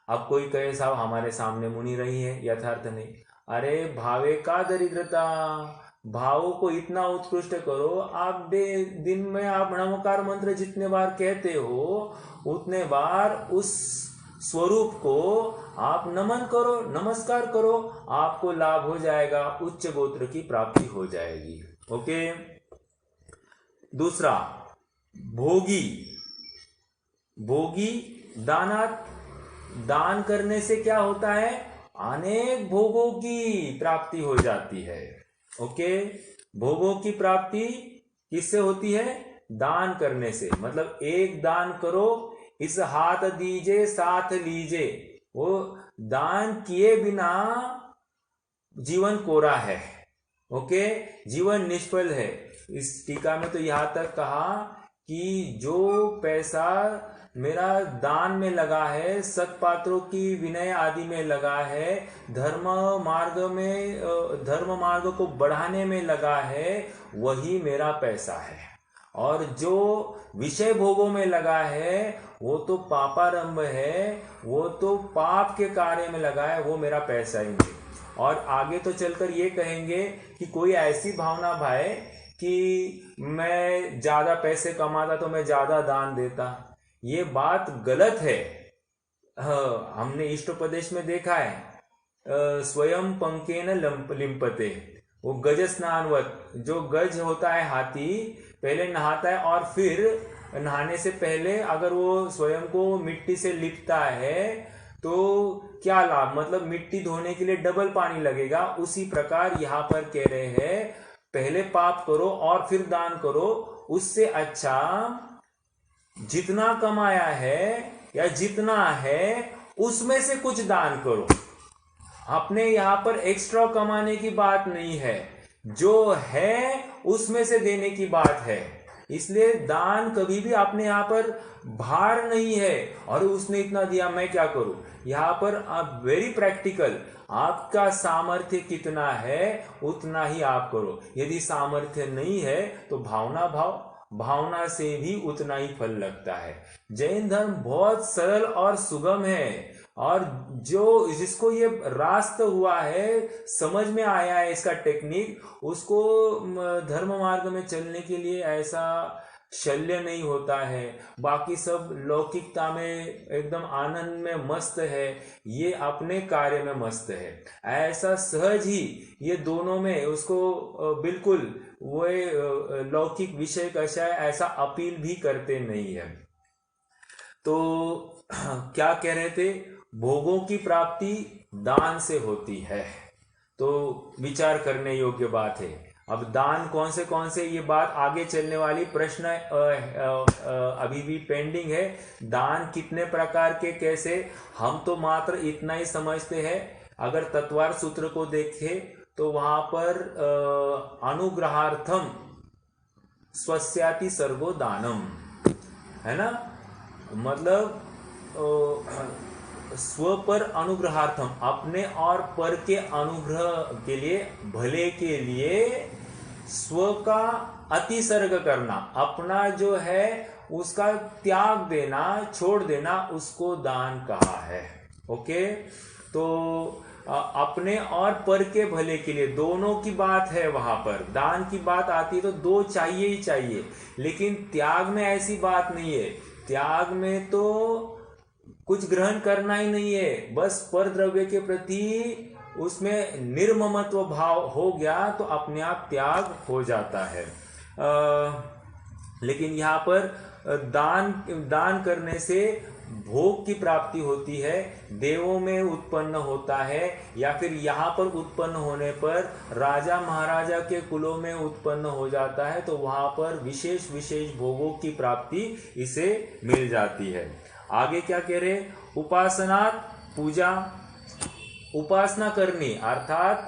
अब कोई कहे साहब हमारे सामने मुनि रही है, यथार्थ नहीं। अरे भावे का दरिद्रता, भावों को इतना उत्कृष्ट करो। आप दिन में आप नमस्कार मंत्र जितने बार कहते हो, उतने बार उस स्वरूप को आप नमन करो, नमस्कार करो, आपको लाभ हो जाएगा, उच्च गोत्र की प्राप्ति हो जाएगी। ओके। दूसरा भोगी दान करने से क्या होता है, अनेक भोगों की प्राप्ति हो जाती है। ओके। भोगों की प्राप्ति किससे होती है, दान करने से। मतलब एक दान करो, इस हाथ दीजे साथ लीजे। वो दान किए बिना जीवन कोरा है। ओके, जीवन निष्फल है। इस टीका में तो यहां तक कहा कि जो पैसा मेरा दान में लगा है, सत्पात्रों की विनय आदि में लगा है, धर्म मार्ग को बढ़ाने में लगा है, वही मेरा पैसा है। और जो विषय भोगों में लगा है वो तो पापारंभ है, वो तो पाप के कार्य में लगा है, वो मेरा पैसा ही नहीं। और आगे तो चलकर ये कहेंगे कि कोई ऐसी भावना भाई कि मैं ज्यादा पैसे कमाता तो मैं ज्यादा दान देता, ये बात गलत है। हमने इष्टोपदेश में देखा है, स्वयं पंकेन लिंपते, वो गज स्नानवत, जो गज होता है हाथी पहले नहाता है और फिर नहाने से पहले अगर वो स्वयं को मिट्टी से लिपता है तो क्या लाभ, मतलब मिट्टी धोने के लिए डबल पानी लगेगा। उसी प्रकार यहाँ पर कह रहे हैं पहले पाप करो और फिर दान करो, उससे अच्छा जितना कमाया है या जितना है उसमें से कुछ दान करो। अपने यहाँ पर एक्स्ट्रा कमाने की बात नहीं है, जो है उसमें से देने की बात है। इसलिए दान कभी भी अपने यहाँ पर भार नहीं है और उसने इतना दिया मैं क्या करूं। यहाँ पर आप वेरी प्रैक्टिकल, आपका सामर्थ्य कितना है उतना ही आप करो। यदि सामर्थ्य नहीं है तो भावना से भी उतना ही फल लगता है। जैन धर्म बहुत सरल और सुगम है, और जो जिसको ये रास्त हुआ है, समझ में आया है इसका टेक्निक, उसको धर्म मार्ग में चलने के लिए ऐसा शल्य नहीं होता है। बाकी सब लौकिकता में एकदम आनंद में मस्त है, ये अपने कार्य में मस्त है। ऐसा सहज ही ये दोनों में उसको बिल्कुल वो लौकिक विषय कशा है ऐसा अपील भी करते नहीं है। तो क्या कह रहे थे, भोगों की प्राप्ति दान से होती है, तो विचार करने योग्य बात है। अब दान कौन से ये बात आगे चलने वाली प्रश्न अभी भी पेंडिंग है। दान कितने प्रकार के, कैसे, हम तो मात्र इतना ही समझते हैं। अगर तत्वार सूत्र को देखें तो वहां पर अनुग्रहार्थम स्वस्याति सर्वो दानम है ना, मतलब स्व पर अनुग्रहार्थम, अपने और पर के अनुग्रह के लिए, भले के लिए स्व का अतिसर्ग करना, अपना जो है उसका त्याग देना, छोड़ देना, उसको दान कहा है। ओके, तो अपने और पर के भले के लिए दोनों की बात है। वहां पर दान की बात आती है तो दो चाहिए ही चाहिए, लेकिन त्याग में ऐसी बात नहीं है। त्याग में तो कुछ ग्रहण करना ही नहीं है, बस पर द्रव्य के प्रति उसमें निर्ममत्व भाव हो गया तो अपने आप त्याग हो जाता है। लेकिन यहाँ पर दान करने से भोग की प्राप्ति होती है, देवों में उत्पन्न होता है, या फिर यहाँ पर उत्पन्न होने पर राजा महाराजा के कुलों में उत्पन्न हो जाता है, तो वहां पर विशेष विशेष भोगों की प्राप्ति इसे मिल जाती है। आगे क्या कह रहे, उपासनात पूजा, उपासना करनी अर्थात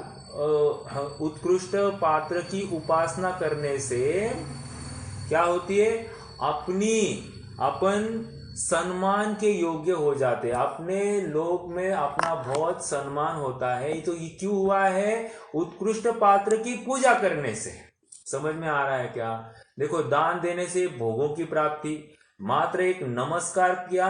उत्कृष्ट पात्र की उपासना करने से क्या होती है, अपन सम्मान के योग्य हो जाते, अपने लोक में अपना बहुत सम्मान होता है। तो ये क्यों हुआ है, उत्कृष्ट पात्र की पूजा करने से। समझ में आ रहा है क्या? देखो, दान देने से भोगों की प्राप्ति, मात्र एक नमस्कार किया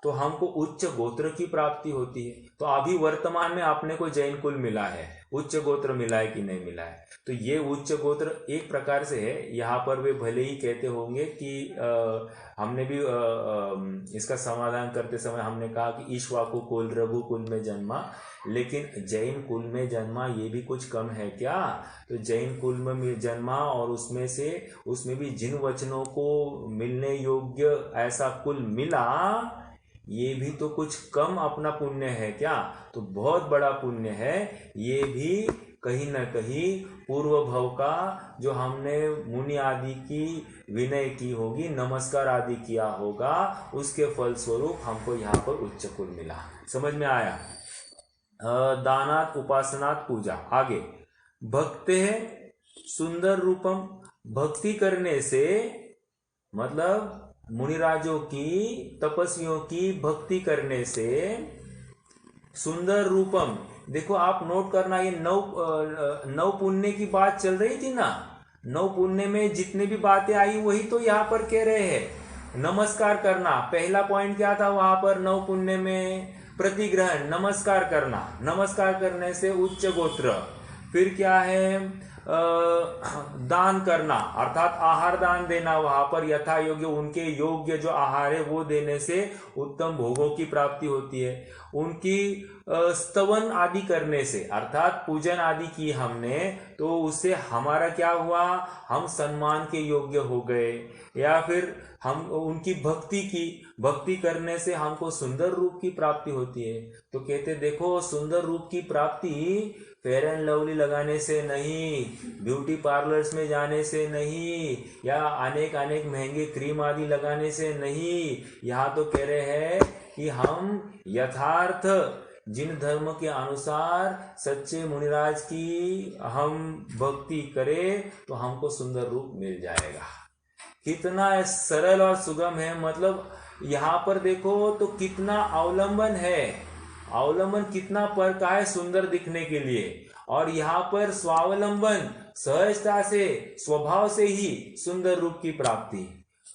तो हमको उच्च गोत्र की प्राप्ति होती है। तो अभी वर्तमान में आपने को जैन कुल मिला है, उच्च गोत्र मिला है कि नहीं मिला है, तो ये उच्च गोत्र एक प्रकार से है। यहाँ पर वे भले ही कहते होंगे कि हमने भी इसका समाधान करते समय हमने कहा कि ईश्वाकु कुल, रघुकुल में जन्मा, लेकिन जैन कुल में जन्मा ये भी कुछ कम है क्या? तो जैन कुल में जन्मा और उसमें भी जिन वचनों को मिलने योग्य ऐसा कुल मिला, ये भी तो कुछ कम अपना पुण्य है क्या? तो बहुत बड़ा पुण्य है। ये भी कहीं न कहीं पूर्व भव का जो हमने मुनि आदि की विनय की होगी, नमस्कार आदि किया होगा, उसके फलस्वरूप हमको यहाँ पर उच्च कुल मिला। समझ में आया? दानात उपासनात पूजा। आगे भक्ते सुंदर रूपम, भक्ति करने से मतलब मुनिराजों की, तपस्वियों की भक्ति करने से सुंदर रूपम। देखो आप नोट करना, ये नौ पुण्य की बात चल रही थी ना, नौ पुण्य में जितने भी बातें आई वही तो यहाँ पर कह रहे हैं। नमस्कार करना, पहला पॉइंट क्या था वहां पर नौ पुण्य में? प्रतिग्रहण, नमस्कार करना, नमस्कार करने से उच्च गोत्र। फिर क्या है? दान करना, अर्थात आहार दान देना, वहां पर यथा योग्य उनके योग्य जो आहार है वो देने से उत्तम भोगों की प्राप्ति होती है। उनकी स्तवन आदि करने से, अर्थात पूजन आदि की हमने तो उससे हमारा क्या हुआ? हम सम्मान के योग्य हो गए। या फिर हम उनकी भक्ति करने से हमको सुंदर रूप की प्राप्ति होती है। तो कहते देखो, सुंदर रूप की प्राप्ति फेयर एंड लवली लगाने से नहीं, ब्यूटी पार्लर्स में जाने से नहीं, या अनेक महंगे क्रीम आदि लगाने से नहीं। यहाँ तो कह रहे हैं कि हम यथार्थ जिन धर्म के अनुसार सच्चे मुनिराज की हम भक्ति करें तो हमको सुंदर रूप मिल जाएगा। कितना सरल और सुगम है। मतलब यहाँ पर देखो तो कितना अवलंबन है, अवलंबन कितना पर का है सुंदर दिखने के लिए। और यहाँ पर स्वावलंबन, सहजता से, स्वभाव से ही सुंदर रूप की प्राप्ति।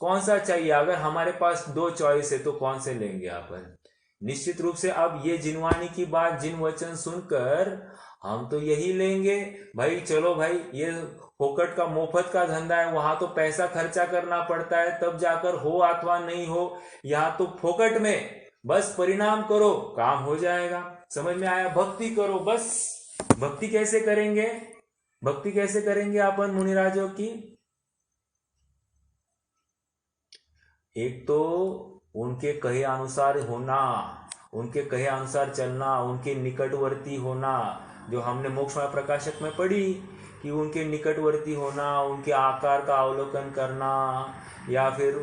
कौन सा चाहिए? अगर हमारे पास दो चॉइस है तो कौन से लेंगे यहाँ पर? निश्चित रूप से अब ये जिनवानी की बात, जिन वचन सुनकर हम तो यही लेंगे भाई। चलो भाई, ये फोकट का मोफत का धंधा है, वहां तो पैसा खर्चा करना पड़ता है तब जाकर हो अथवा नहीं हो। यहाँ तो फोकट में बस परिणाम करो, काम हो जाएगा। समझ में आया? भक्ति करो बस। भक्ति कैसे करेंगे? भक्ति कैसे करेंगे अपन मुनिराजों की? एक तो उनके कहे अनुसार होना, उनके कहे अनुसार चलना, उनके निकटवर्ती होना, जो हमने मोक्षमय प्रकाशक में पढ़ी कि उनके निकटवर्ती होना, उनके आकार का अवलोकन करना, या फिर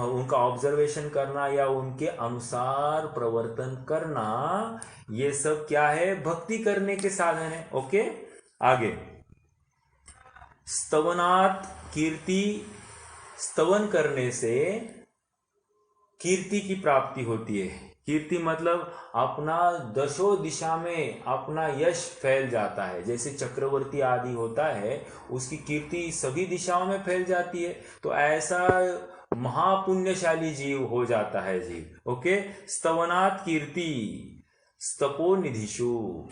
उनका ऑब्जर्वेशन करना, या उनके अनुसार प्रवर्तन करना। ये सब क्या है? भक्ति करने के साधन है। ओके, आगे स्तवनात् कीर्ति, स्तवन करने से कीर्ति की प्राप्ति होती है। कीर्ति मतलब अपना दशों दिशा में अपना यश फैल जाता है। जैसे चक्रवर्ती आदि होता है, उसकी कीर्ति सभी दिशाओं में फैल जाती है। तो ऐसा महापुण्यशाली जीव हो जाता है जीव। ओके, स्तवनात् कीर्ति, स्तपो निधिषु,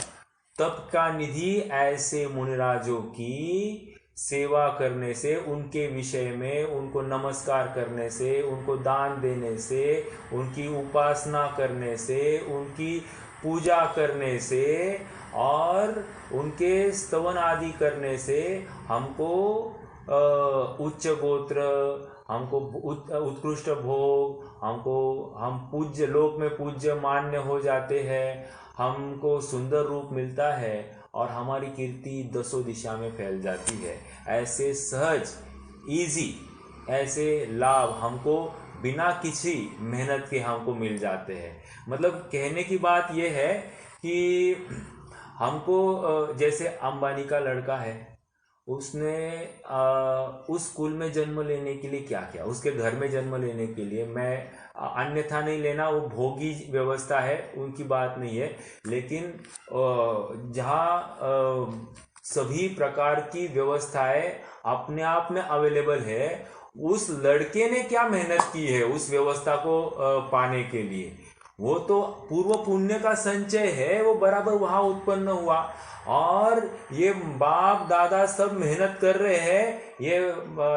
तप का निधि ऐसे मुनिराजों की सेवा करने से, उनके विषय में उनको नमस्कार करने से, उनको दान देने से, उनकी उपासना करने से, उनकी पूजा करने से और उनके स्तवन आदि करने से हमको उच्च गोत्र, हमको उत्कृष्ट भोग, हम पूज्य लोक में पूज्य मान्य हो जाते हैं, हमको सुंदर रूप मिलता है और हमारी कीर्ति दसों दिशा में फैल जाती है। ऐसे सहज इजी ऐसे लाभ हमको बिना किसी मेहनत के हमको मिल जाते हैं। मतलब कहने की बात यह है कि हमको, जैसे अंबानी का लड़का है, उसने उस स्कूल में जन्म लेने के लिए क्या किया, उसके घर में जन्म लेने के लिए, मैं अन्यथा नहीं लेना, वो भोगी व्यवस्था है, उनकी बात नहीं है, लेकिन जहाँ सभी प्रकार की व्यवस्थाएं अपने आप में अवेलेबल है, उस लड़के ने क्या मेहनत की है उस व्यवस्था को पाने के लिए। वो तो पूर्व पुण्य का संचय है, वो बराबर वहां उत्पन्न हुआ और ये बाप दादा सब मेहनत कर रहे हैं, ये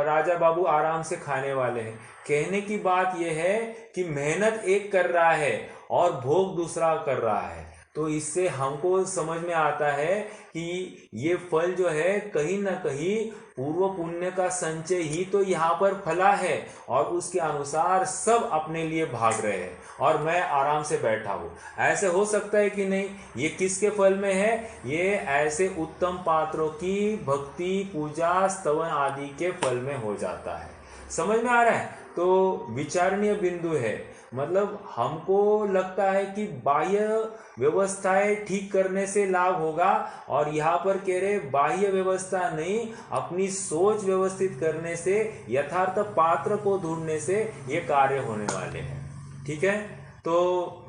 राजा बाबू आराम से खाने वाले हैं। कहने की बात यह है कि मेहनत एक कर रहा है और भोग दूसरा कर रहा है। तो इससे हमको समझ में आता है कि ये फल जो है कहीं ना कहीं पूर्व पुण्य का संचय ही तो यहाँ पर फला है और उसके अनुसार सब अपने लिए भाग रहे हैं और मैं आराम से बैठा हूँ। ऐसे हो सकता है कि नहीं? ये किसके फल में है? ये ऐसे उत्तम पात्रों की भक्ति, पूजा, स्तवन आदि के फल में हो जाता है। समझ में आ रहा है? तो विचारणीय बिंदु है। मतलब हमको लगता है कि बाह्य व्यवस्थाएं ठीक करने से लाभ होगा, और यहाँ पर कह रहे बाह्य व्यवस्था नहीं, अपनी सोच व्यवस्थित करने से, यथार्थ पात्र को ढूंढने से ये कार्य होने वाले हैं। ठीक है? तो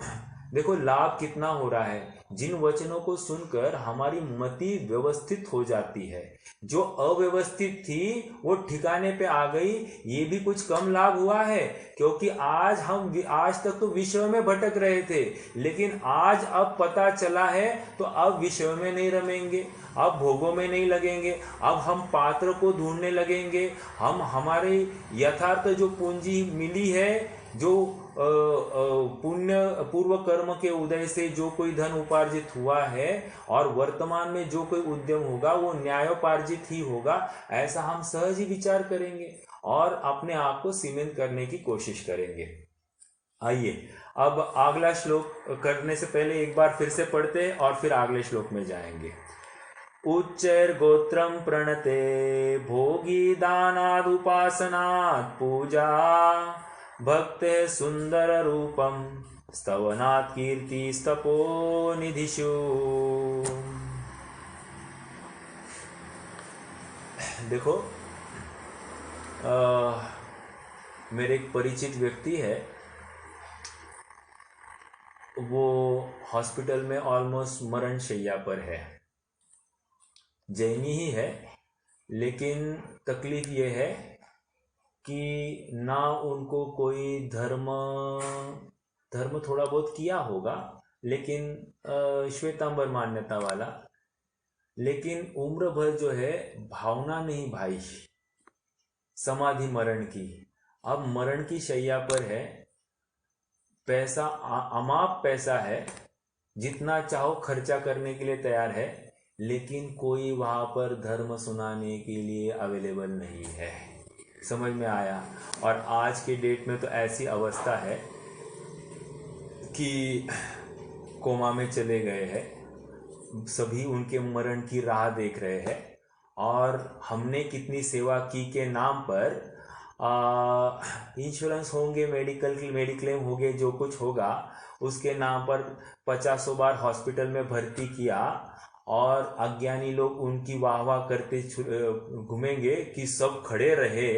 देखो लाभ कितना हो रहा है। जिन वचनों को सुनकर हमारी मति व्यवस्थित हो जाती है, जो अव्यवस्थित थी वो ठिकाने पे आ गई। ये भी कुछ कम लाभ हुआ है, क्योंकि आज तक तो विषय में भटक रहे थे, लेकिन आज अब पता चला है तो अब विषय में नहीं रमेंगे, अब भोगों में नहीं लगेंगे, अब हम पात्र को ढूंढने लगेंगे। हम हमारे यथार्थ जो पूंजी मिली है, जो पुण्य पूर्व कर्म के उदय से जो कोई धन उपार्जित हुआ है और वर्तमान में जो कोई उद्यम होगा वो न्यायोपार्जित ही होगा, ऐसा हम सहज ही विचार करेंगे और अपने आप को सीमित करने की कोशिश करेंगे। आइए अब अगला श्लोक करने से पहले एक बार फिर से पढ़ते हैं और फिर अगले श्लोक में जाएंगे। उच्चैर्गोत्रं प्रणते भोगी दानादुपासनात् पूजा भक्ते सुंदर रूपम स्तवनात् कीर्ति स्तपो निधिषु। देखो, मेरे एक परिचित व्यक्ति है, वो हॉस्पिटल में ऑलमोस्ट मरण शैया पर है। जैनी ही है, लेकिन तकलीफ ये है कि ना उनको कोई धर्म थोड़ा बहुत किया होगा, लेकिन श्वेतांबर मान्यता वाला, लेकिन उम्र भर जो है भावना नहीं भाई, समाधि मरण की। अब मरण की शैया पर है, पैसा अमाप पैसा है, जितना चाहो खर्चा करने के लिए तैयार है, लेकिन कोई वहाँ पर धर्म सुनाने के लिए अवेलेबल नहीं है। समझ में आया? और आज के डेट में तो ऐसी अवस्था है कि कोमा में चले गए हैं, सभी उनके मरण की राह देख रहे हैं। और हमने कितनी सेवा की के नाम पर इंश्योरेंस होंगे, मेडिक्लेम होंगे, जो कुछ होगा उसके नाम पर 50 बार हॉस्पिटल में भर्ती किया और अज्ञानी लोग उनकी वाह वाह करते घूमेंगे कि सब खड़े रहे,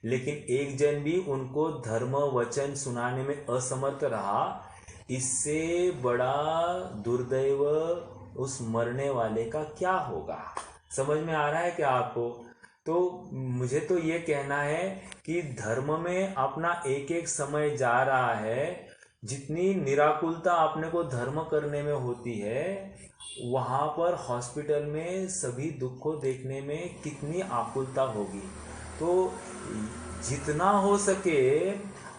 लेकिन एक जन भी उनको धर्म वचन सुनाने में असमर्थ रहा। इससे बड़ा दुर्दैव उस मरने वाले का क्या होगा? समझ में आ रहा है क्या आपको? तो मुझे तो ये कहना है कि धर्म में अपना एक एक समय जा रहा है। जितनी निराकुलता अपने को धर्म करने में होती है, वहाँ पर हॉस्पिटल में सभी दुख को देखने में कितनी आकुलता होगी। तो जितना हो सके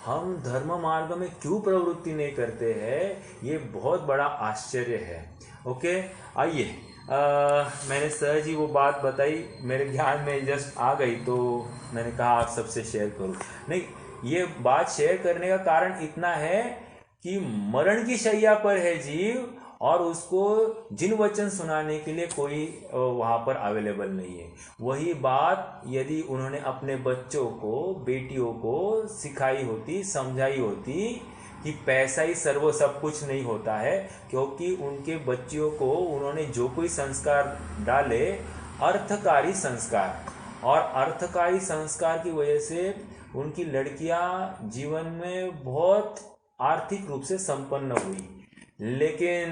हम धर्म मार्ग में क्यों प्रवृत्ति नहीं करते हैं, ये बहुत बड़ा आश्चर्य है। ओके, आइए, मैंने सहज ही वो बात बताई, मेरे ध्यान में जस्ट आ गई तो मैंने कहा आप सबसे शेयर करूं। नहीं, ये बात शेयर करने का कारण इतना है कि मरण की शैया पर है जीव और उसको जिन वचन सुनाने के लिए कोई वहाँ पर अवेलेबल नहीं है। वही बात यदि उन्होंने अपने बच्चों को, बेटियों को सिखाई होती, समझाई होती कि पैसा ही सर्व सब कुछ नहीं होता है, क्योंकि उनके बच्चियों को उन्होंने जो कोई संस्कार डाले, अर्थकारी संस्कार, और अर्थकारी संस्कार की वजह से उनकी लड़कियां जीवन में बहुत आर्थिक रूप से संपन्न हुई, लेकिन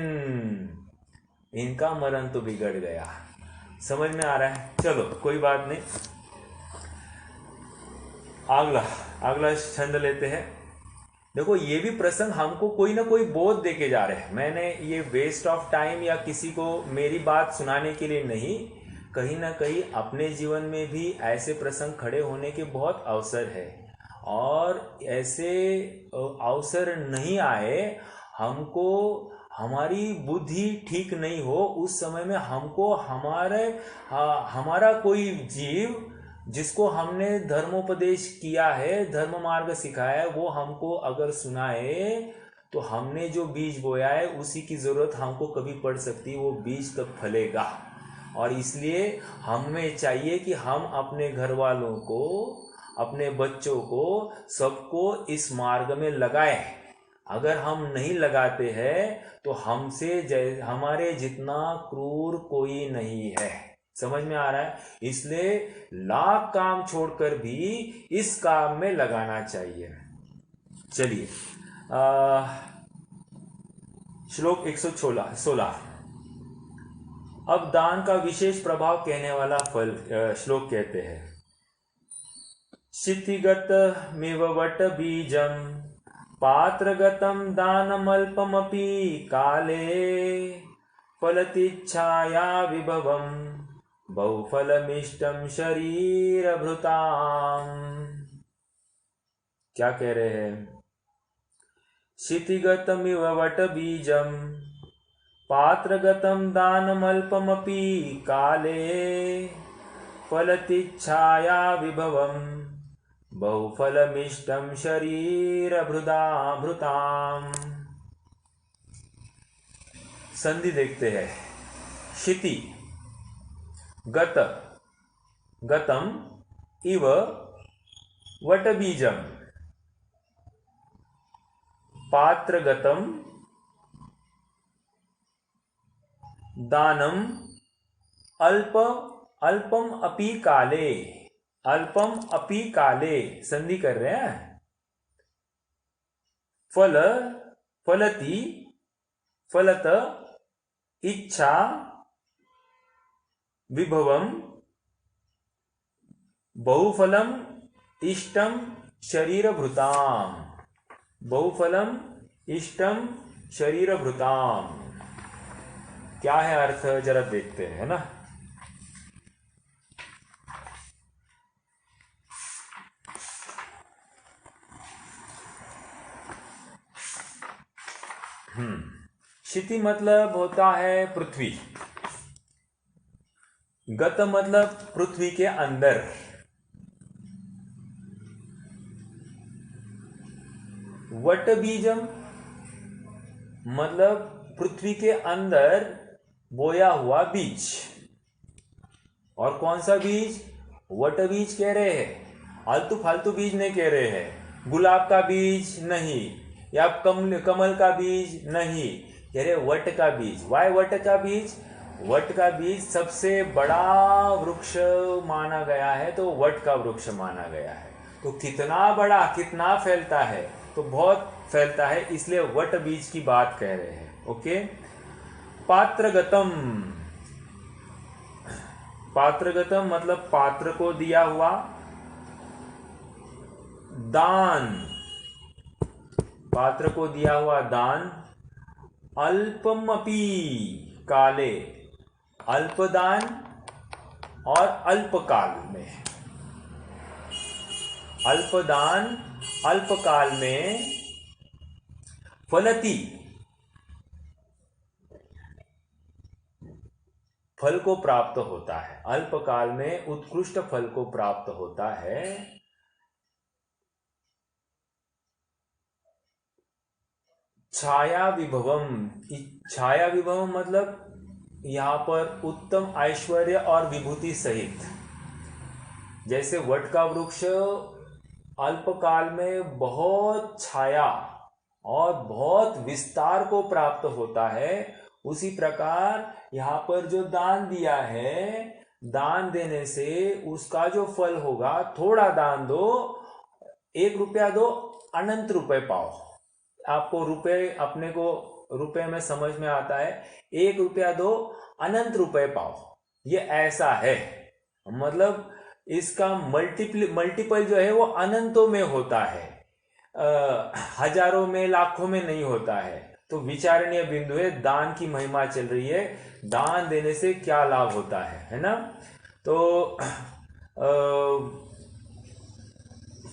इनका मरण तो बिगड़ गया। समझ में आ रहा है? चलो कोई बात नहीं, अगला छंद लेते हैं। देखो, ये भी प्रसंग हमको कोई ना कोई बोध देके जा रहे हैं। मैंने ये वेस्ट ऑफ टाइम या किसी को मेरी बात सुनाने के लिए नहीं, कहीं ना कहीं अपने जीवन में भी ऐसे प्रसंग खड़े होने के बहुत अवसर है, और ऐसे अवसर नहीं आए, हमको हमारी बुद्धि ठीक नहीं हो, उस समय में हमको हमारा कोई जीव जिसको हमने धर्मोपदेश किया है, धर्म मार्ग सिखाया है, वो हमको अगर सुनाए तो हमने जो बीज बोया है उसी की जरूरत हमको कभी पड़ सकती है, वो बीज तब फलेगा। और इसलिए हमें चाहिए कि हम अपने घर वालों को, अपने बच्चों को, सबको इस मार्ग में लगाएं। अगर हम नहीं लगाते हैं तो हमारे जितना क्रूर कोई नहीं है। समझ में आ रहा है? इसलिए लाख काम छोड़कर भी इस काम में लगाना चाहिए। चलिए, श्लोक 116। अब दान का विशेष प्रभाव कहने वाला श्लोक कहते हैं, क्षितिगतमिव वट बीजम पात्रगतम दानमल्पमपि काले फलतीच्छाया विभवम बहुफलमिष्टम शरीरभृताम। क्या कह रहे हैं? क्षितिगतमिव वट बीजम पात्रगतम दानमल्पमपि काले फलतीच्छाया विभवम बहुफलमिष्टम शरीरभृताम। संधि देखते हैं। क्षिति गतम इव वटबीजम पात्रगतम दानम अल्पम अपि काले। अल्पम अपि काले संधि कर रहे हैं। फलत इच्छा विभवम बहुफलम इष्टम शरीरभृताम। बहुफलम इष्टम शरीरभृताम क्या है अर्थ? जरा देखते हैं, है ना। क्षिति मतलब होता है पृथ्वी। गत मतलब पृथ्वी के अंदर। वट बीजम मतलब पृथ्वी के अंदर बोया हुआ बीज। और कौन सा बीज? वट बीज कह रहे हैं, आलतू फालतू बीज नहीं कह रहे हैं। गुलाब का बीज नहीं, या कमल का बीज नहीं, कह रहे वट का बीज। वाय वट का बीज? वट का बीज सबसे बड़ा वृक्ष माना गया है, तो वट का वृक्ष माना गया है। तो कितना बड़ा, कितना फैलता है? तो बहुत फैलता है, इसलिए वट बीज की बात कह रहे हैं। ओके। पात्रगतम, पात्रगतम मतलब पात्र को दिया हुआ। दान, पात्र को दिया हुआ दान। अल्पमपि काले, अल्पदान और अल्पकाल में। अल्पदान अल्पकाल में। फलती, फल को प्राप्त होता है। अल्पकाल में उत्कृष्ट फल को प्राप्त होता है। छाया विभवम, छाया विभवम मतलब यहां पर उत्तम ऐश्वर्य और विभूति सहित। जैसे वट का वृक्ष अल्पकाल में बहुत छाया और बहुत विस्तार को प्राप्त होता है, उसी प्रकार यहाँ पर जो दान दिया है, दान देने से उसका जो फल होगा, थोड़ा दान दो, 1 रुपया दो, अनंत रुपए पाओ। आपको रुपए, अपने को रुपए में समझ में आता है, 1 रुपया दो, अनंत रुपए पाओ। ये ऐसा है, मतलब इसका मल्टीपल जो है वो अनंतों में होता है, हजारों में, लाखों में नहीं होता है। तो विचारणीय बिंदु है, दान की महिमा चल रही है। दान देने से क्या लाभ होता है ना। तो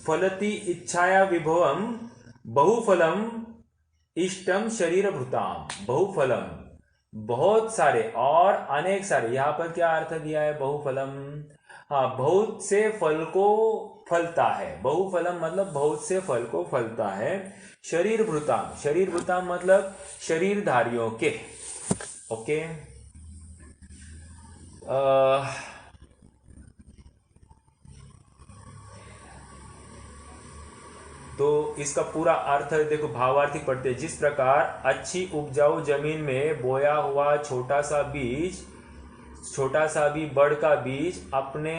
फलती इच्छाया विभवम बहुफलम इष्टम शरीरभृताम। बहुफलम बहुत सारे और अनेक सारे। यहाँ पर क्या अर्थ दिया है? बहुफलम, हाँ, बहुत से फल को फलता है। बहुफलम मतलब बहुत से फल को फलता है। शरीरभृताम, शरीरभृताम मतलब शरीरधारियों के। ओके। तो इसका पूरा अर्थ देखो, भावार्थी पढ़ते। जिस प्रकार अच्छी उपजाऊ जमीन में बोया हुआ छोटा सा बीज, छोटा सा भी बड़ का बीज अपने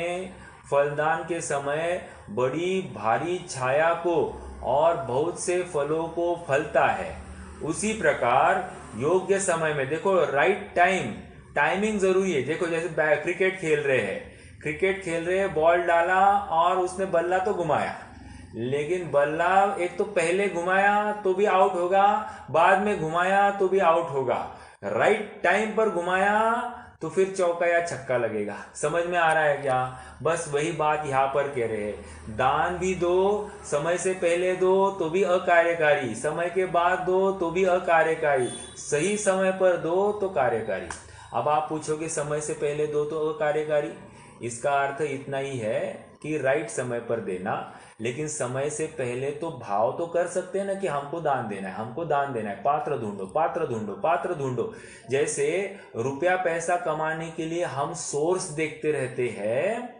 फलदान के समय बड़ी भारी छाया को और बहुत से फलों को फलता है, उसी प्रकार योग्य समय में, देखो राइट टाइम, टाइमिंग जरूरी है। देखो जैसे क्रिकेट खेल रहे हैं, बॉल डाला और उसने बल्ला तो घुमाया, लेकिन बल्ला एक तो पहले घुमाया तो भी आउट होगा, बाद में घुमाया तो भी आउट होगा। राइट टाइम पर घुमाया तो फिर चौका या छक्का लगेगा। समझ में आ रहा है क्या? बस वही बात यहाँ पर कह रहे हैं। दान भी दो, समय से पहले दो तो भी अकार्यकारी, समय के बाद दो तो भी अकार्यकारी, सही समय पर दो तो कार्यकारी। अब आप पूछोगे समय से पहले दो तो अकार्यकारी, इसका अर्थ इतना ही है कि राइट समय पर देना। लेकिन समय से पहले तो भाव तो कर सकते हैं ना कि हमको दान देना है, हमको दान देना है, पात्र ढूंढो, पात्र ढूंढो, पात्र ढूंढो। जैसे रुपया पैसा कमाने के लिए हम सोर्स देखते रहते हैं,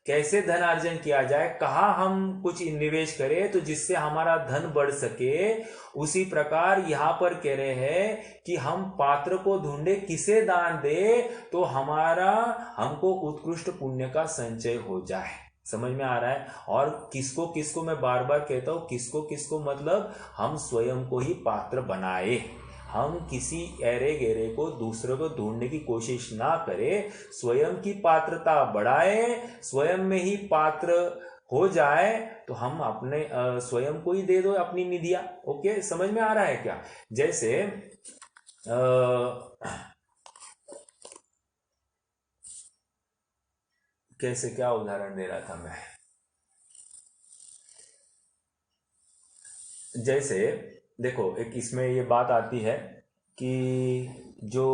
कैसे धन अर्जन किया जाए, कहाँ हम कुछ निवेश करें तो जिससे हमारा धन बढ़ सके। उसी प्रकार यहाँ पर कह रहे हैं कि हम पात्र को ढूंढे, किसे दान दे तो हमको उत्कृष्ट पुण्य का संचय हो जाए। समझ में आ रहा है? और किसको किसको, मैं बार बार कहता हूं, किसको किसको मतलब हम स्वयं को ही पात्र बनाए। हम किसी ऐरे गहरे को, दूसरे को ढूंढने की कोशिश ना करें, स्वयं की पात्रता बढ़ाए, स्वयं में ही पात्र हो जाए तो हम अपने स्वयं को ही दे दो अपनी निधियां। ओके, समझ में आ रहा है क्या? जैसे कैसे, क्या उदाहरण दे रहा था मैं? जैसे देखो, एक इसमें ये बात आती है कि जो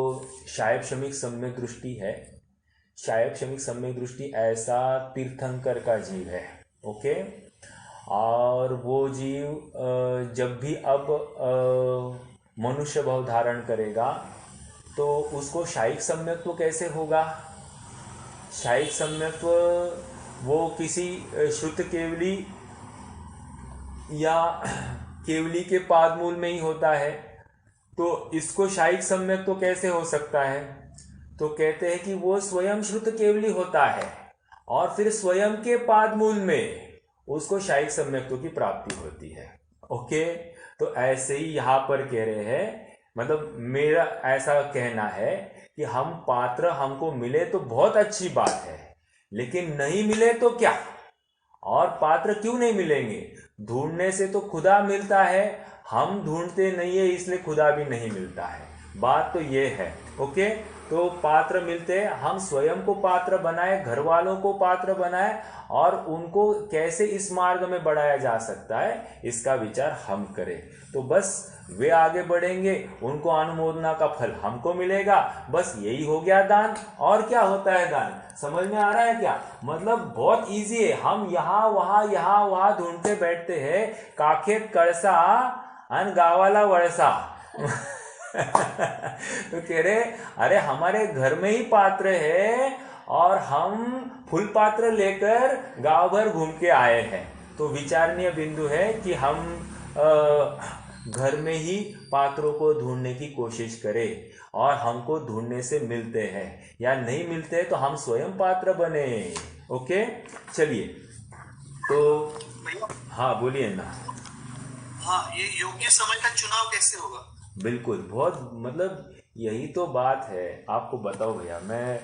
शायब शमिक सम्यक दृष्टि है, शायब शमिक सम्यक दृष्टि ऐसा तीर्थंकर का जीव है। ओके, और वो जीव जब भी अब मनुष्य भाव धारण करेगा तो उसको शायिक सम्यक्त्व कैसे होगा? शायिक सम्यक्त्व वो किसी श्रुत केवली या केवली के पादमूल में ही होता है। तो इसको शायिक सम्यक्त्व कैसे हो सकता है? तो कहते हैं कि वो स्वयं श्रुत केवली होता है और फिर स्वयं के पादमूल में उसको शायिक सम्यक्त्व की प्राप्ति होती है। ओके, तो ऐसे ही यहाँ पर कह रहे हैं, मतलब मेरा ऐसा कहना है कि हम पात्र हमको मिले तो बहुत अच्छी बात है, लेकिन नहीं मिले तो क्या? और पात्र क्यों नहीं मिलेंगे? ढूंढने से तो खुदा मिलता है, हम ढूंढते नहीं है इसलिए खुदा भी नहीं मिलता है। बात तो ये है। ओके, तो पात्र मिलते हैं, हम स्वयं को पात्र बनाए, घर वालों को पात्र बनाए, और उनको कैसे इस मार्ग में बढ़ाया जा सकता है इसका विचार हम करें। तो बस वे आगे बढ़ेंगे, उनको अनुमोदना का फल हमको मिलेगा। बस यही हो गया दान। और क्या होता है दान? समझ में आ रहा है क्या? मतलब बहुत इजी है। हम यहाँ वहां ढूंढते बैठते हैं, काखेत कळसा अन गावाला वळसा। तो कह रहे अरे हमारे घर में ही पात्र है और हम फुल पात्र लेकर गांव भर घूम के आए हैं। तो विचारणीय बिंदु है कि हम घर में ही पात्रों को ढूंढने की कोशिश करें, और हमको ढूंढने से मिलते हैं या नहीं मिलते तो हम स्वयं पात्र बने। ओके, चलिए, तो हाँ बोलिए ना। हाँ, ये योग्य समय का चुनाव कैसे होगा? बिल्कुल, बहुत मतलब यही तो बात है। आपको बताओ भैया, मैं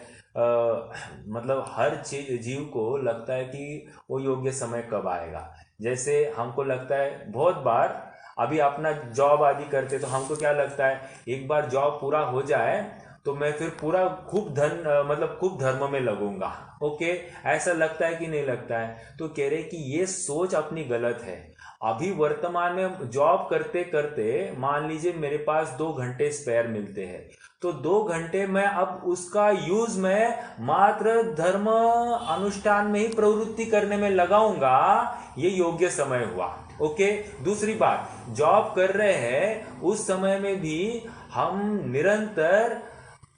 मतलब हर जीव को लगता है कि वो योग्य समय कब आएगा। जैसे हमको लगता है बहुत बार, अभी अपना जॉब आदि करते तो हमको क्या लगता है, एक बार जॉब पूरा हो जाए तो मैं फिर पूरा खूब खूब धर्म में लगूंगा। ओके, ऐसा लगता है कि नहीं लगता है? तो कह रहे कि ये सोच अपनी गलत है। अभी वर्तमान में जॉब करते करते मान लीजिए मेरे पास 2 घंटे स्पेयर मिलते हैं, तो 2 घंटे में अब उसका यूज मैं मात्र धर्म अनुष्ठान में ही प्रवृत्ति करने में लगाऊंगा, ये योग्य समय हुआ। ओके, दूसरी बात, जॉब कर रहे हैं उस समय में भी हम निरंतर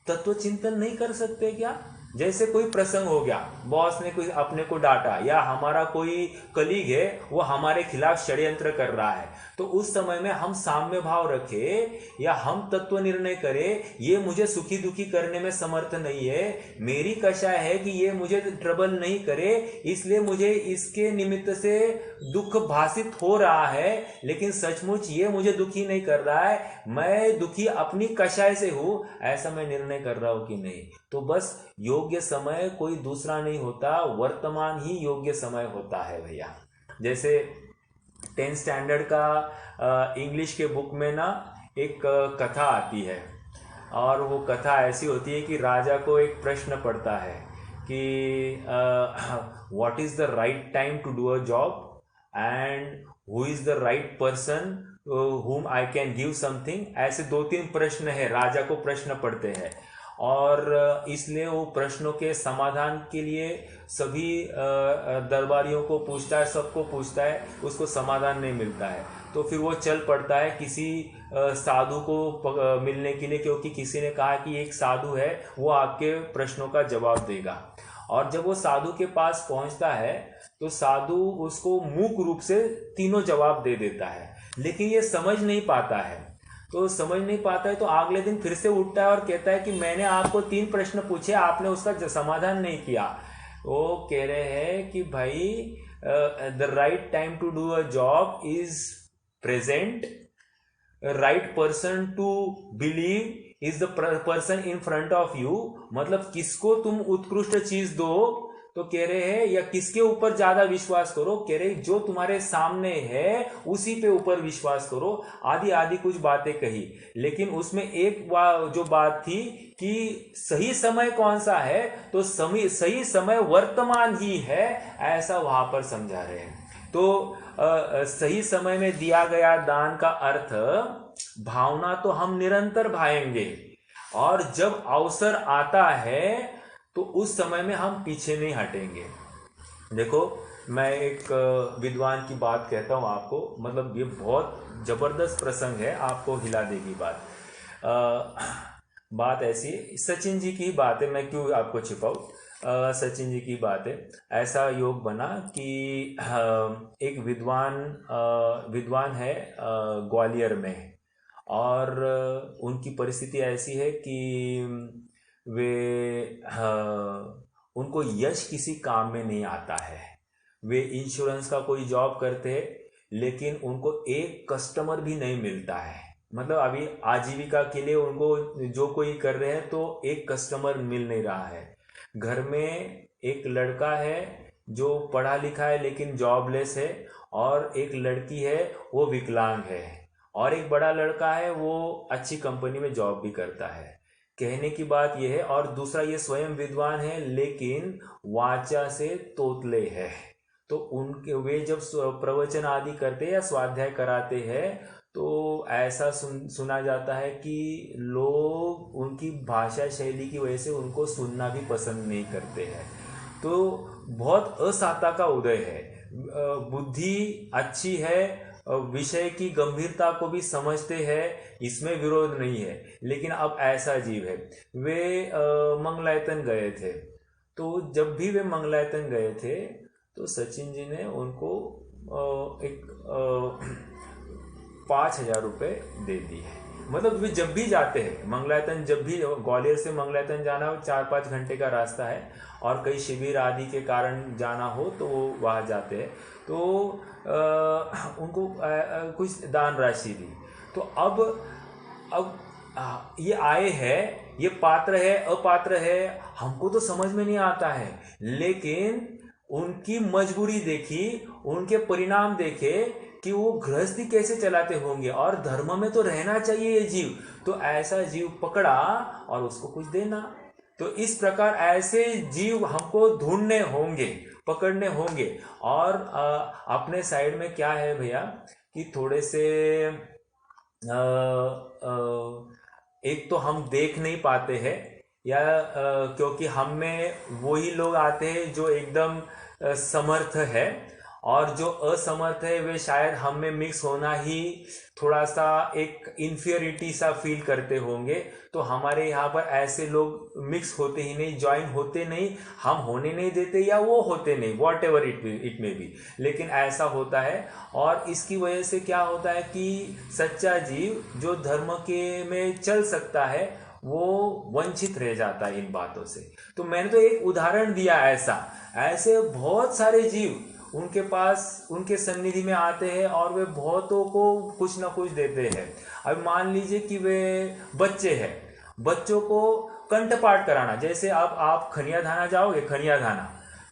तत्व चिंतन नहीं कर सकते क्या? जैसे कोई प्रसंग हो गया, बॉस ने कोई अपने को डांटा या हमारा कोई कलीग है वो हमारे खिलाफ षड्यंत्र कर रहा है, तो उस समय में हम साम्य भाव रखें या हम तत्व निर्णय करें, ये मुझे सुखी दुखी करने में समर्थ नहीं है, मेरी कषाय है कि ये मुझे ट्रबल नहीं करे, इसलिए मुझे इसके निमित्त से दुख भासित हो रहा है, लेकिन सचमुच ये मुझे दुखी नहीं कर रहा है, मैं दुखी अपनी कषाय से हूं, ऐसा मैं निर्णय कर रहा हूं कि नहीं। तो बस योग्य समय कोई दूसरा नहीं होता, वर्तमान ही योग्य समय होता है भैया। जैसे 10th स्टैंडर्ड का इंग्लिश के बुक में ना एक कथा आती है, और वो कथा ऐसी होती है कि राजा को एक प्रश्न पड़ता है कि what is the right time to do a job and who is the right person whom I can give something। ऐसे 2-3 प्रश्न है, राजा को प्रश्न पढ़ते हैं, और इसलिए वो प्रश्नों के समाधान के लिए सभी दरबारियों को पूछता है, सबको पूछता है, उसको समाधान नहीं मिलता है, तो फिर वो चल पड़ता है किसी साधु को मिलने के लिए, क्योंकि किसी ने कहा कि एक साधु है वो आपके प्रश्नों का जवाब देगा। और जब वो साधु के पास पहुंचता है तो साधु उसको मूक रूप से तीनों जवाब दे देता है, लेकिन ये समझ नहीं पाता है। तो समझ नहीं पाता है तो अगले दिन फिर से उठता है और कहता है कि मैंने आपको 3 प्रश्न पूछे, आपने उसका समाधान नहीं किया। वो कह रहे हैं कि भाई the right time to do a job is present, right person to believe is the person in front of you. मतलब किसको तुम उत्कृष्ट चीज दो, तो कह रहे हैं, या किसके ऊपर ज्यादा विश्वास करो, कह रहे जो तुम्हारे सामने है उसी पे ऊपर विश्वास करो, आदि आदि कुछ बातें कही। लेकिन उसमें एक जो बात थी कि सही समय कौन सा है, तो सही समय वर्तमान ही है, ऐसा वहां पर समझा रहे हैं। तो सही समय में दिया गया दान का अर्थ, भावना तो हम निरंतर भाएंगे, और जब अवसर आता है तो उस समय में हम पीछे नहीं हटेंगे। देखो, मैं एक विद्वान की बात कहता हूँ आपको, मतलब ये बहुत जबरदस्त प्रसंग है, आपको हिला देगी बात। बात ऐसी, सचिन जी की बात है, मैं क्यों आपको छिपाऊं। सचिन जी की बात है। ऐसा योग बना कि एक विद्वान है ग्वालियर में, और उनकी परिस्थिति ऐसी है कि वे उनको यश किसी काम में नहीं आता है। वे इंश्योरेंस का कोई जॉब करते हैं, लेकिन उनको एक कस्टमर भी नहीं मिलता है। मतलब अभी आजीविका के लिए उनको जो कोई कर रहे हैं तो एक कस्टमर मिल नहीं रहा है। घर में एक लड़का है जो पढ़ा लिखा है लेकिन जॉबलेस है, और एक लड़की है वो विकलांग है, और एक बड़ा लड़का है वो अच्छी कंपनी में जॉब भी करता है। कहने की बात यह है, और दूसरा ये स्वयं विद्वान है लेकिन वाचा से तोतले है। तो उनके वे जब प्रवचन आदि करते हैं या स्वाध्याय कराते हैं तो ऐसा सुना जाता है कि लोग उनकी भाषा शैली की वजह से उनको सुनना भी पसंद नहीं करते हैं। तो बहुत असाता का उदय है, बुद्धि अच्छी है, विषय की गंभीरता को भी समझते हैं, इसमें विरोध नहीं है, लेकिन अब ऐसा जीव है। वे मंगलायतन गए थे, तो जब भी वे मंगलायतन गए थे तो सचिन जी ने उनको एक 5,000 रुपये दे दिए। मतलब वे जब भी जाते हैं मंगलायतन, जब भी ग्वालियर से मंगलायतन जाना 4-5 घंटे का रास्ता है, और कई शिविर आदि के कारण जाना हो तो वो वहाँ जाते हैं, तो उनको कुछ दान राशि दी। तो अब ये आए हैं, ये पात्र है अपात्र है हमको तो समझ में नहीं आता है, लेकिन उनकी मजबूरी देखी, उनके परिणाम देखे कि वो गृहस्थी कैसे चलाते होंगे, और धर्म में तो रहना चाहिए ये जीव, तो ऐसा जीव पकड़ा और उसको कुछ देना। तो इस प्रकार ऐसे जीव हमको ढूंढने होंगे, पकड़ने होंगे। और अपने साइड में क्या है भैया कि थोड़े से एक तो हम देख नहीं पाते हैं, या क्योंकि हम में वही लोग आते हैं जो एकदम समर्थ है, और जो असमर्थ है वे शायद हम में मिक्स होना ही थोड़ा सा एक इन्फीरियरिटी सा फील करते होंगे। तो हमारे यहाँ पर ऐसे लोग मिक्स होते ही नहीं, ज्वाइन होते नहीं, हम होने नहीं देते या वो होते नहीं, वॉट एवर इट में बी, लेकिन ऐसा होता है। और इसकी वजह से क्या होता है कि सच्चा जीव जो धर्म के में चल सकता है वो वंचित रह जाता है इन बातों से। तो मैंने तो एक उदाहरण दिया, ऐसे बहुत सारे जीव उनके पास, उनके सन्निधि में आते हैं और वे बहुतों को कुछ ना कुछ देते हैं। अब मान लीजिए कि वे बच्चे हैं, बच्चों को कंठपाठ कराना, जैसे अब आप खनियाधाना जाओगे,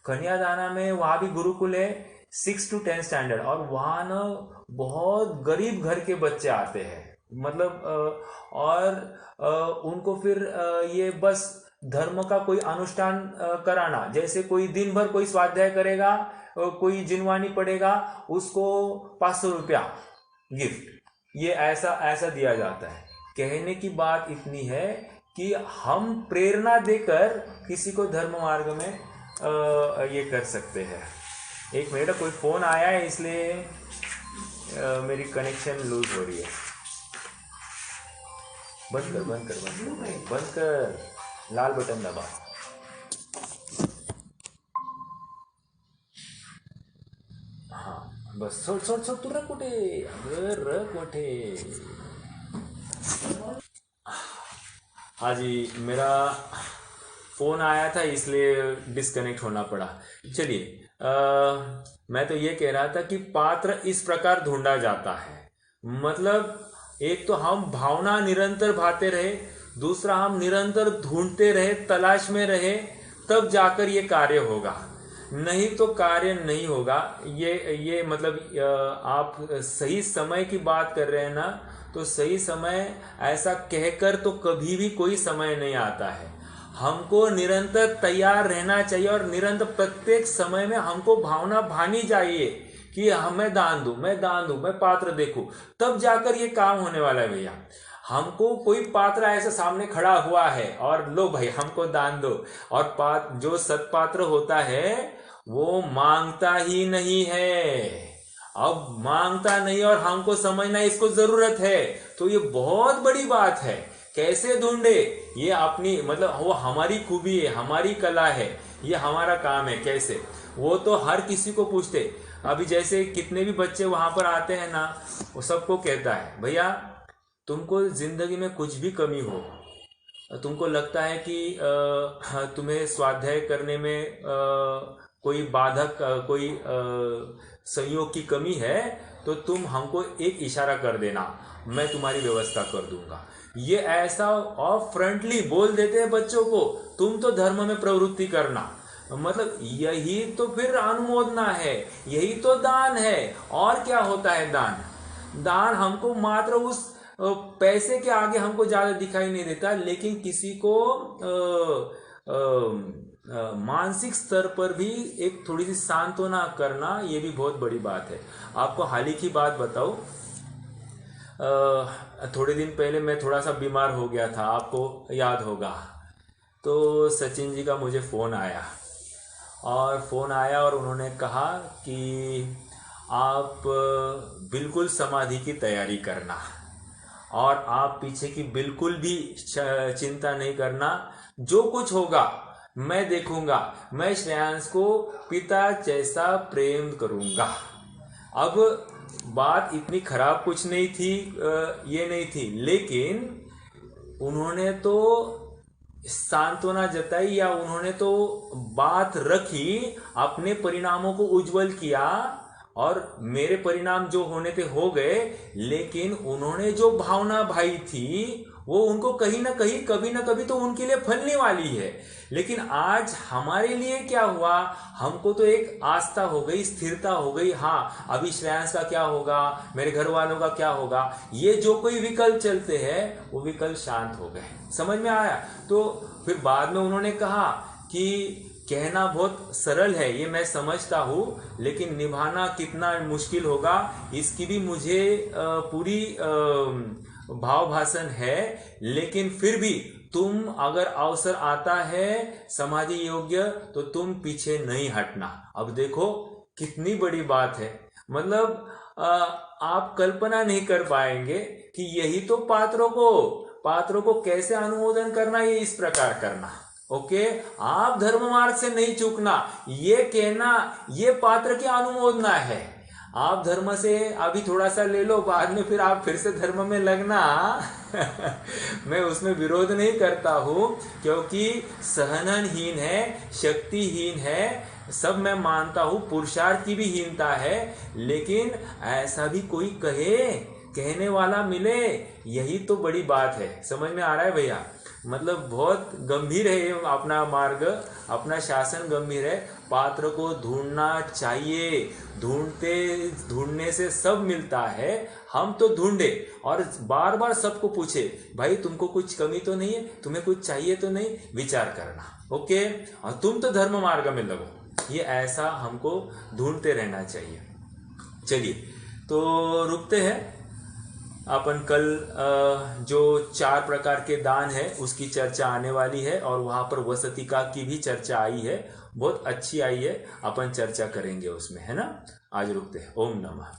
खनियाधाना में वहाँ भी गुरुकुल है 6 to 10 स्टैंडर्ड, और वहाँ ना बहुत गरीब घर के बच्चे आते हैं, मतलब और उनको फिर ये बस धर्म का कोई अनुष्ठान कराना, जैसे कोई दिन भर कोई स्वाध्याय करेगा, कोई जिनवानी पढ़ेगा, उसको 500 रुपया गिफ्ट, ये ऐसा दिया जाता है। कहने की बात इतनी है कि हम प्रेरणा देकर किसी को धर्म मार्ग में ये कर सकते हैं। एक मिनट, कोई फोन आया है इसलिए मेरी कनेक्शन लूज हो रही है। बंद कर, लाल बटन दबा। हाँ बस, सोड तू रख कुठे, अगर रख कुठे। हाँ जी, मेरा फोन आया था इसलिए डिस्कनेक्ट होना पड़ा। चलिए, मैं तो ये कह रहा था कि पात्र इस प्रकार ढूंढा जाता है, मतलब एक तो हम भावना निरंतर भाते रहे, दूसरा हम निरंतर ढूंढते रहे, तलाश में रहे, तब जाकर ये कार्य होगा, नहीं तो कार्य नहीं होगा। ये मतलब आप सही समय की बात कर रहे हैं ना, तो सही समय ऐसा कहकर तो कभी भी कोई समय नहीं आता है। हमको निरंतर तैयार रहना चाहिए और निरंतर प्रत्येक समय में हमको भावना भानी चाहिए कि मैं दान दूं, मैं पात्र देखूं, तब जाकर ये काम होने वाला है भैया। हमको कोई पात्र ऐसा सामने खड़ा हुआ है और लो भाई हमको दान दो, और जो सत्पात्र होता है वो मांगता ही नहीं है। अब मांगता नहीं और हमको समझना इसको जरूरत है, तो ये बहुत बड़ी बात है। कैसे ढूंढे, ये अपनी मतलब वो हमारी खूबी है, हमारी कला है, ये हमारा काम है। कैसे, वो तो हर किसी को पूछते। अभी जैसे कितने भी बच्चे वहां पर आते हैं ना, वो सबको कहता है भैया तुमको जिंदगी में कुछ भी कमी हो, तुमको लगता है कि तुम्हें स्वाध्याय करने में कोई बाधक, कोई संयोग की कमी है, तो तुम हमको एक इशारा कर देना, मैं तुम्हारी व्यवस्था कर दूंगा। ये ऐसा और फ्रंटली बोल देते हैं बच्चों को, तुम तो धर्म में प्रवृत्ति करना। मतलब यही तो फिर अनुमोदना है, यही तो दान है। और क्या होता है दान हमको मात्र उस पैसे के आगे हमको ज्यादा दिखाई नहीं देता, लेकिन किसी को मानसिक स्तर पर भी एक थोड़ी सी सांत्वना करना, ये भी बहुत बड़ी बात है। आपको हाल ही की बात बताऊं, थोड़े दिन पहले मैं थोड़ा सा बीमार हो गया था, आपको याद होगा। तो सचिन जी का मुझे फ़ोन आया और उन्होंने कहा कि आप बिल्कुल समाधि की तैयारी करना और आप पीछे की बिल्कुल भी चिंता नहीं करना, जो कुछ होगा मैं देखूंगा, मैं श्रेयांश को पिता जैसा प्रेम करूंगा। अब बात इतनी खराब कुछ नहीं थी, ये नहीं थी, लेकिन उन्होंने तो सांत्वना जताई या उन्होंने तो बात रखी, अपने परिणामों को उज्जवल किया और मेरे परिणाम जो होने थे हो गए, लेकिन उन्होंने जो भावना भाई थी वो उनको कहीं ना कहीं कभी ना कभी तो उनके लिए फलने वाली है। लेकिन आज हमारे लिए क्या हुआ, हमको तो एक आस्था हो गई, स्थिरता हो गई, हाँ अभी श्रेयांश का क्या होगा, मेरे घर वालों का क्या होगा, ये जो कोई विकल्प चलते हैं वो विकल्प शांत हो गए। समझ में आया? तो फिर बाद में उन्होंने कहा कि कहना बहुत सरल है, ये मैं समझता हूँ, लेकिन निभाना कितना मुश्किल होगा इसकी भी मुझे पूरी भाव भाषण है। लेकिन फिर भी तुम अगर अवसर आता है समाधि योग्य, तो तुम पीछे नहीं हटना। अब देखो कितनी बड़ी बात है। मतलब आप कल्पना नहीं कर पाएंगे कि यही तो पात्रों को कैसे अनुमोदन करना, ये इस प्रकार करना। ओके, आप धर्म मार्ग से नहीं चूकना, ये कहना ये पात्र की अनुमोदना है। आप धर्म से अभी थोड़ा सा ले लो, बाद में फिर आप फिर से धर्म में लगना मैं उसमें विरोध नहीं करता हूं, क्योंकि सहनहीन है, शक्तिहीन है, सब मैं मानता हूं, पुरुषार्थ की भी हीनता है, लेकिन ऐसा भी कोई कहने वाला मिले, यही तो बड़ी बात है। समझ में आ रहा है भैया? मतलब बहुत गंभीर है अपना मार्ग, अपना शासन गंभीर है। पात्र को ढूंढना चाहिए, ढूंढने से सब मिलता है। हम तो ढूंढे और बार बार सबको पूछे, भाई तुमको कुछ कमी तो नहीं है, तुम्हें कुछ चाहिए तो नहीं, विचार करना। ओके, और तुम तो धर्म मार्ग में लगो, ये ऐसा हमको ढूंढते रहना चाहिए। चलिए, तो रुकते हैं। अपन कल जो 4 प्रकार के दान है उसकी चर्चा आने वाली है, और वहां पर वसतिका की भी चर्चा आई है, बहुत अच्छी आई है, अपन चर्चा करेंगे उसमें, है ना। आज रुकते हैं। ओम नमः।